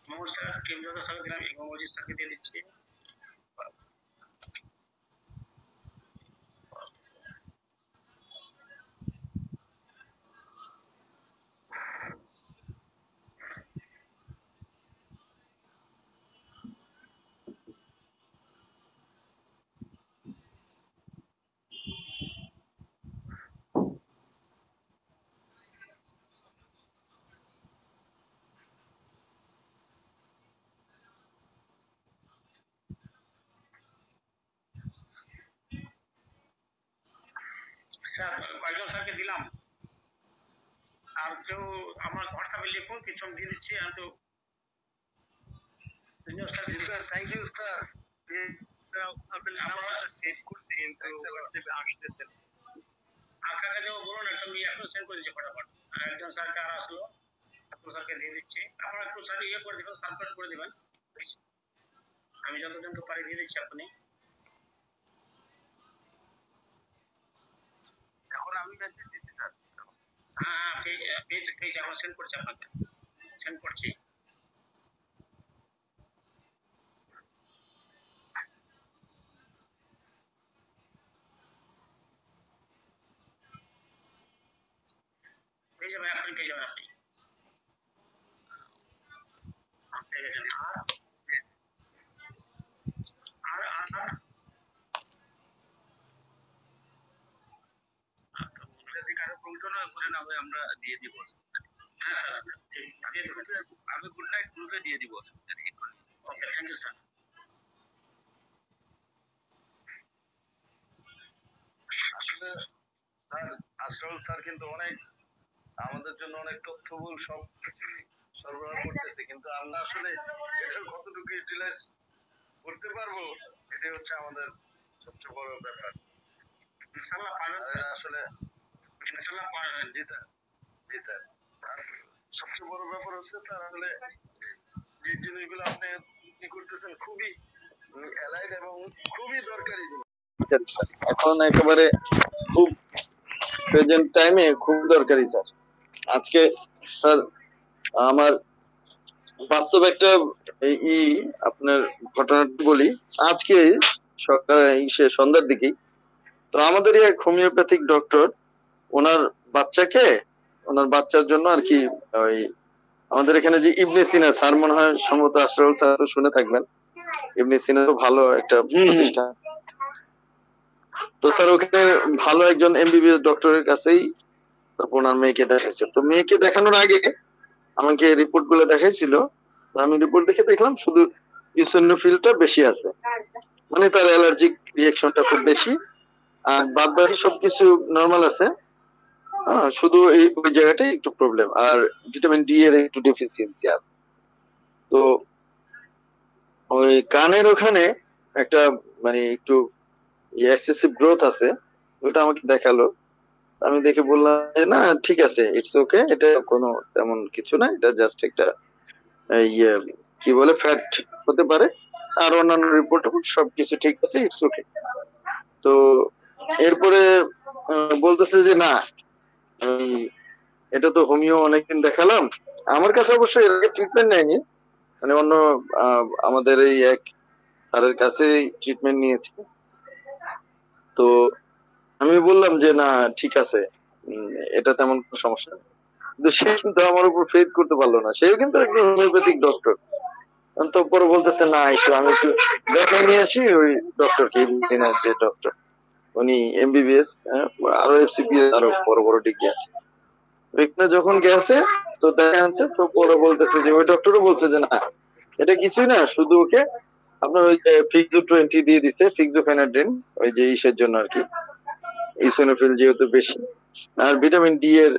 মোহাম্মদ স্যার, কেমন স্যার দিলাম, মোহাম্মদ স্যারকে দিয়ে দিচ্ছি। স্যার কয়েকজন স্যারকে দিলাম, আর কেউ আমার হোয়াটসঅ্যাপে লিখুন, কিছু আমি দিয়ে দিচ্ছি। আর তো থ্যাংক ইউ স্যার। আপনার নাম্বারটা সেভ করছি কিন্তু হোয়াটসঅ্যাপে আসতেছে না। কাকা যেও বলুন, একটা আমি এখন সেন্ড করে দিচ্ছি ফটাফট। একজন স্যারকে আর আসলো, একজন স্যারকে দিয়ে দিচ্ছি। আপনারা একটু স্যার ইয়ে করে দিবেন, সাবমিট করে দিবেন, আমি যতজনকে পারি দিয়ে দিচ্ছি। আপনি এখন আমি মেসেজ দিচ্ছি স্যার। হ্যাঁ পেজ পেজ আমার সেন্ড করছি, আপনাকে সেন্ড করছি। পেয়ে যাবেন, এখন পেয়ে যাবেন আপনি। পেয়ে গেছেন। আর আর আর যদি কারো প্রয়োজন হয় বলে না হয় আমরা দিয়ে দিব। হ্যাঁ স্যার, ঠিক দিয়ে দেবেন। আমি গুড নাইট গ্রুপে দিয়ে দিব। ওকে, থ্যাংক ইউ স্যার। আসলে স্যার, আশরাফুল স্যার কিন্তু অনেক আমাদের জন্য অনেক তথ্যবহুল সব কিছু সরবরাহ করতেছে, কিন্তু আমরা আসলে এটার কতটুকু ইউটিলাইজ করতে পারবো, এটাই হচ্ছে আমাদের সবচেয়ে বড় ব্যাপার। ইনশাআল্লাহ পারবেন আসলে, ইনশাআল্লাহ পারবেন। জি স্যার, জি স্যার। আর সবচেয়ে বড় ব্যাপার হচ্ছে স্যার, আসলে যে জিনিসগুলো আপনি কি করতেছেন খুবই অ্যালাইড এবং খুবই দরকারি জিনিস। এখন একেবারে খুব প্রেজেন্ট টাইমে খুব দরকারি স্যার। আজকে স্যার আমার বাস্তব একটা ই আপনার ঘটনাটি বলি। আজকে সন্ধ্যার দিকেই তো আমাদেরই এক হোমিওপ্যাথিক ডক্টর ওনার বাচ্চাকে, ওনার বাচ্চার জন্য আর কি ওই আমাদের এখানে যে ইবনে সিনা স্যার, মনে হয় সম্ভবত আশরাফুল স্যার তো শুনে থাকবেন, ইবনে সিনা তো ভালো একটা প্রতিষ্ঠান। তো স্যার ওখানে ভালো একজন এমবিবিএস ডক্টরের কাছেই ওনার মেয়েকে দেখাইছে। তো মেয়েকে দেখানোর আগে আমাকে রিপোর্ট গুলো দেখাইছিল। আমি রিপোর্ট দেখে দেখলাম শুধু ইসোনোফিলটা বেশি আছে, মানে তার অ্যালার্জিক রিয়াকশনটা খুব বেশি, আর বাদ বাকি সবকিছু নর্মাল আছে। শুধু ওই জায়গাটাই একটু প্রবলেম, আর ভিটামিন ডি এর একটু ডেফিসিয়েন্সি আছে। তো ওই কানের ওখানে একটা মানে একটু এক্সেসিভ গ্রোথ আছে, ওটা আমাকে দেখালো। আমি দেখে বললাম যে না ঠিক আছে, ইটস ওকে, এটা কোনো তেমন কিছু না, এটা জাস্ট একটা ইয়ে কি বলে ফ্যাট হতে পারে, আর অন্যান্য রিপোর্ট সবকিছু ঠিক আছে, ইটস ওকে। তো এরপরে বলতেছে যে না এটা তো হোমিও অনেকদিন দেখালাম, আমার কাছে অবশ্য এর আগে ট্রিটমেন্ট নেয়নি, মানে অন্য আমাদের এই এক স্যারের কাছে ট্রিটমেন্ট নিয়েছি। তো আমি বললাম যে না ঠিক আছে, এটা তেমন কোনো সমস্যা নেই, কিন্তু সে কিন্তু আমার উপর ফেথ করতে পারলো না। সেও কিন্তু একজন হোমিওপ্যাথিক ডক্টর। তো পরে বলতেছে না একটু আমি একটু দেখাই নিয়ে আসি ওই ডক্টরকে, যে ডক্টর উনি এমবিবিএস, আরো এফসিপিএস আরো বড় বড় ডিগ্রি আছে। ওইখানে যখন গেছে তো দেখা যাচ্ছে, তো পরে বলতেছে যে ওই ডক্টরও বলছে যে না এটা কিছুই না, শুধু ওকে আপনার ওই ফিক্সো 20 দিয়ে দিচ্ছে, ফিক্সোফেনাড্রিন, ওই যে ইসের জন্য আর কি, ইসোনোফিল যেহেতু বেশি, আর ভিটামিন ডি এর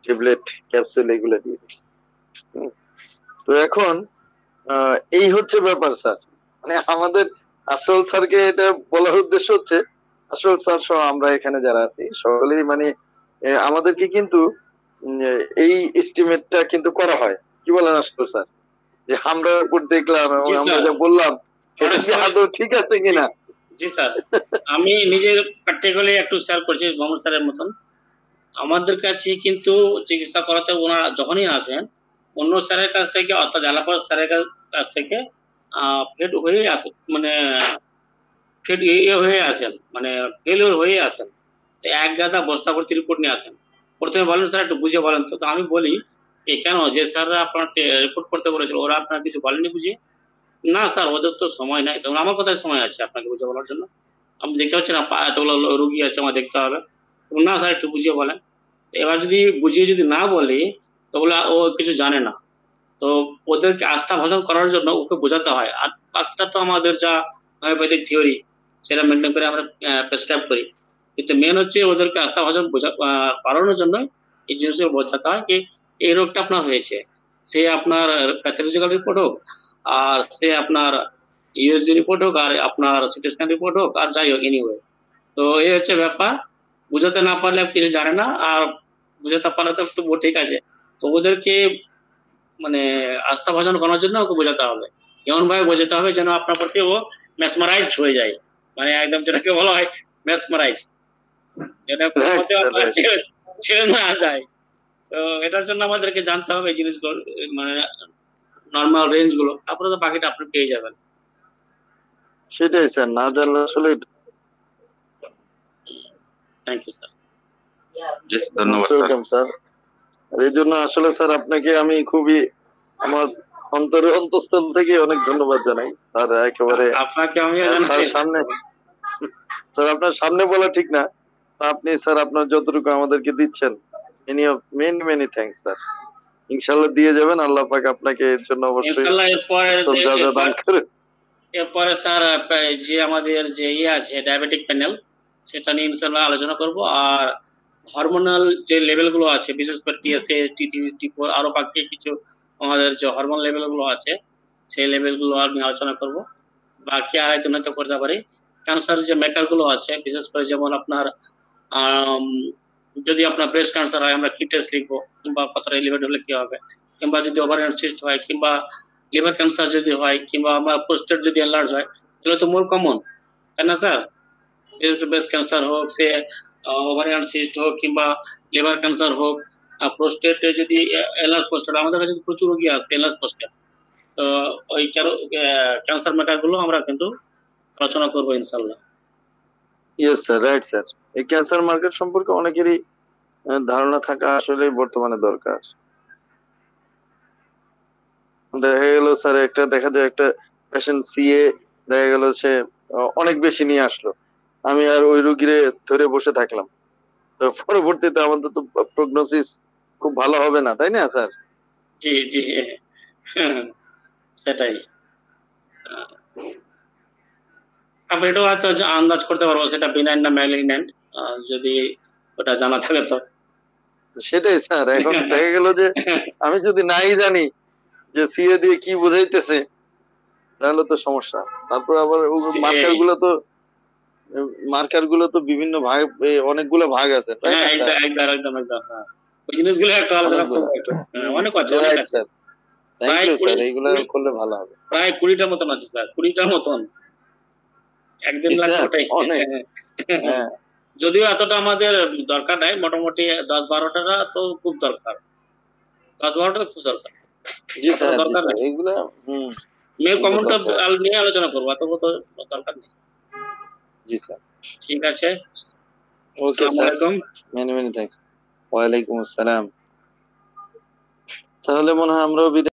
ট্যাবলেট ক্যাপসুল এগুলো দিয়ে দিচ্ছে। তো এখন এই হচ্ছে ব্যাপার স্যার, মানে আমাদের আসল স্যারকে এটা বলার উদ্দেশ্য হচ্ছে আসল স্যার সহ আমরা এখানে যারা আছি সকলেই মানে আমাদেরকে কিন্তু এই এস্টিমেটটা কিন্তু করা হয়, কি বলেন আসল স্যার, যে আমরা রিপোর্ট দেখলাম এবং আমরা যা বললাম সেটা কি আদৌ ঠিক আছে কিনা, জি স্যার, আমি নিজে প্র্যাকটিক্যালি একটু শেয়ার করছি মোহাম্মদ স্যারের মতন। আমাদের কাছে কিন্তু চিকিৎসা করাতে ওনারা যখনই আসেন, অন্য স্যারের কাছ থেকে অর্থাৎ জালাপার স্যারের কাছ থেকে ফেড হয়ে আসে, মানে ফেড হয়ে আসেন, মানে ফেলিওর হয়ে আসেন। এক গাদা বস্তা ভর্তি রিপোর্ট নিয়ে আসেন। প্রথমে বলেন স্যার একটু বুঝে বলেন তো। তো আমি বলি কেন, যে স্যাররা আপনার রিপোর্ট করতে বলেছিল ওরা আপনার কিছু বলেনি বুঝে? না স্যার, ওদের তো সময় নাই। তখন আমার কোথায় সময় আছে আপনাকে বুঝে বলার জন্য? আপনি দেখতে পাচ্ছেন না এতগুলো রুগী আছে, আমার দেখতে হবে। না স্যার, একটু বুঝিয়ে বলেন। এবার যদি বুঝিয়ে যদি না বলি, তো বলে ও কিছু জানে না। তো ওদেরকে আস্থা ভাষণ করার জন্য ওকে বোঝাতে হয়। আর বাকিটা তো আমাদের যা হোমিওপ্যাথিক থিওরি, সেটা মেনটেন করে আমরা প্রেসক্রাইব করি। কিন্তু মেন হচ্ছে ওদেরকে আস্থা ভাষণ করানোর জন্য এই জিনিসগুলো বোঝাতে হয় কি এই রোগটা আপনার হয়েছে। সে আপনার প্যাথোলজিক্যাল রিপোর্ট হোক, আর সে আপনার ইউএসজি রিপোর্ট হোক, আর আপনার সিটি স্ক্যান রিপোর্ট হোক, আর যাই হোক এনিওয়ে। তো এই হচ্ছে ব্যাপার। বুঝাতে না পারলে কিছু জানে না, আর বুঝাতে পারলে তো তবুও ঠিক আছে। তো ওদেরকে মানে আস্থা ভাজন করার জন্য ওকে বোঝাতে হবে, এমন ভাবে বোঝাতে হবে যেন আপনার প্রতি ও মেসমারাইজ হয়ে যায়, মানে একদম যেটাকে বলা হয় মেসমারাইজ, যেন কোনো মতে আপনার ছেড়ে না যায়। তো এটার জন্য আমাদেরকে জানতে হবে এই জিনিসগুলো, মানে নর্মাল রেঞ্জ গুলো, তারপরে তো বাকিটা আপনি পেয়ে যাবেন। সেটাই স্যার, না জানলে আসলে থ্যাংক ইউ স্যার। জি, ধন্যবাদ স্যার। স্যার। আর এই জন্য আসলে স্যার আপনাকে আমি খুবই আমার অন্তরের অন্তঃস্থল থেকে অনেক ধন্যবাদ জানাই স্যার। একেবারে আপনাকে আমিও স্যার জানাই। সামনে, স্যার আপনার সামনে বলা ঠিক না, তা আপনি স্যার আপনার যতটুকু আমাদেরকে দিচ্ছেন, মেনি মেনি থ্যাঙ্কস স্যার। ইনশাল্লাহ দিয়ে যাবেন, আল্লাহ পাক আপনাকে এর জন্য অবশ্যই ইনশাআল্লাহ যা যা দান করে। এরপরে স্যার যে আমাদের যে আছে ডায়াবেটিক প্যানেল, সেটা নিয়ে ইনশাআল্লাহ আলোচনা করব। আর হরমোনাল যে লেভেল গুলো আছে, বিশেষ করে টিএসএ, টি4, আরো বাকি কিছু আমাদের যে হরমোন লেভেল গুলো আছে, সেই লেভেল গুলো নিয়ে আলোচনা করব। বাকি আর একদিন হয়তো করতে পারি। ক্যান্সার যে মেকার গুলো আছে, বিশেষ করে যেমন আপনার যদি আপনার ব্রেস্ট ক্যান্সার হয় আমরা কি টেস্ট লিখবো, কিংবা কতটা এলিভেট হলে কি হবে, কিংবা যদি ওভারিয়ান সিস্ট হয়, কিংবা লিভার ক্যান্সার যদি হয়, কিংবা আমরা প্রোস্টেট যদি এনলার্জ হয়, এগুলো তো মোর কমন, তাই না স্যার? ব্রেস্ট ক্যান্সার হোক, সে ওভারিয়ান সিস্ট হোক, কিংবা লিভার ক্যান্সার হোক, প্রোস্টেটে যদি এনলার্জ প্রোস্টেট, আমাদের কাছে প্রচুর রোগী আছে এনলার্জ প্রোস্টেট। তো ওই ক্যান্সার মেকার গুলো আমরা কিন্তু আলোচনা করবো ইনশাল্লাহ। Yes sir, right sir. এই ক্যান্সার মার্কেট সম্পর্কে অনেকেরই ধারণা থাকা আসলে বর্তমানে দরকার। দেখা গেল স্যার দেখা যায় একটা পেশেন্ট সিএ দেখা গেল সে অনেক বেশি নিয়ে আসলো, আমি আর ওই রুগীরে ধরে বসে থাকলাম, তো পরবর্তীতে আমাদের তো প্রগনোসিস খুব ভালো হবে না, তাই না স্যার? জি জি, সেটাই। তারপর এটাও হয়তো আন্দাজ করতে পারবো সেটা বিনাইন না ম্যালিগন্যান্ট, যদি ওটা জানা থাকে তো। সেটাই স্যার, এখন দেখা গেল যে আমি যদি নাই জানি যে সিএ দিয়ে কি বোঝাইতেছে, তাহলে তো সমস্যা। তারপর আবার মার্কার গুলো তো বিভিন্ন ভাগ, অনেকগুলো ভাগ আছে, তাই না স্যার? একদম ওই জিনিসগুলো একটু আলোচনা করবো একটু। অনেক আছে, অনেক আছে স্যার। থ্যাংক ইউ স্যার, এইগুলো করলে ভালো হবে। প্রায় 20টার মতন আছে স্যার, 20টার মতন। একদিন লাগবে ওটাই। হ্যাঁ, যদিও এতটা আমাদের দরকার নাই, মোটামুটি 10-12টা তো খুব দরকার, 10-12টা খুব দরকার। জি স্যার, জি স্যার, এইগুলা মেয়ে কমনটা নিয়ে আলোচনা করবো, এত দরকার নেই। জি স্যার, ঠিক আছে। Okay sir, many many thanks. ওয়ালাইকুম আসসালাম। তাহলে মনে হয় আমরাও বিদায়।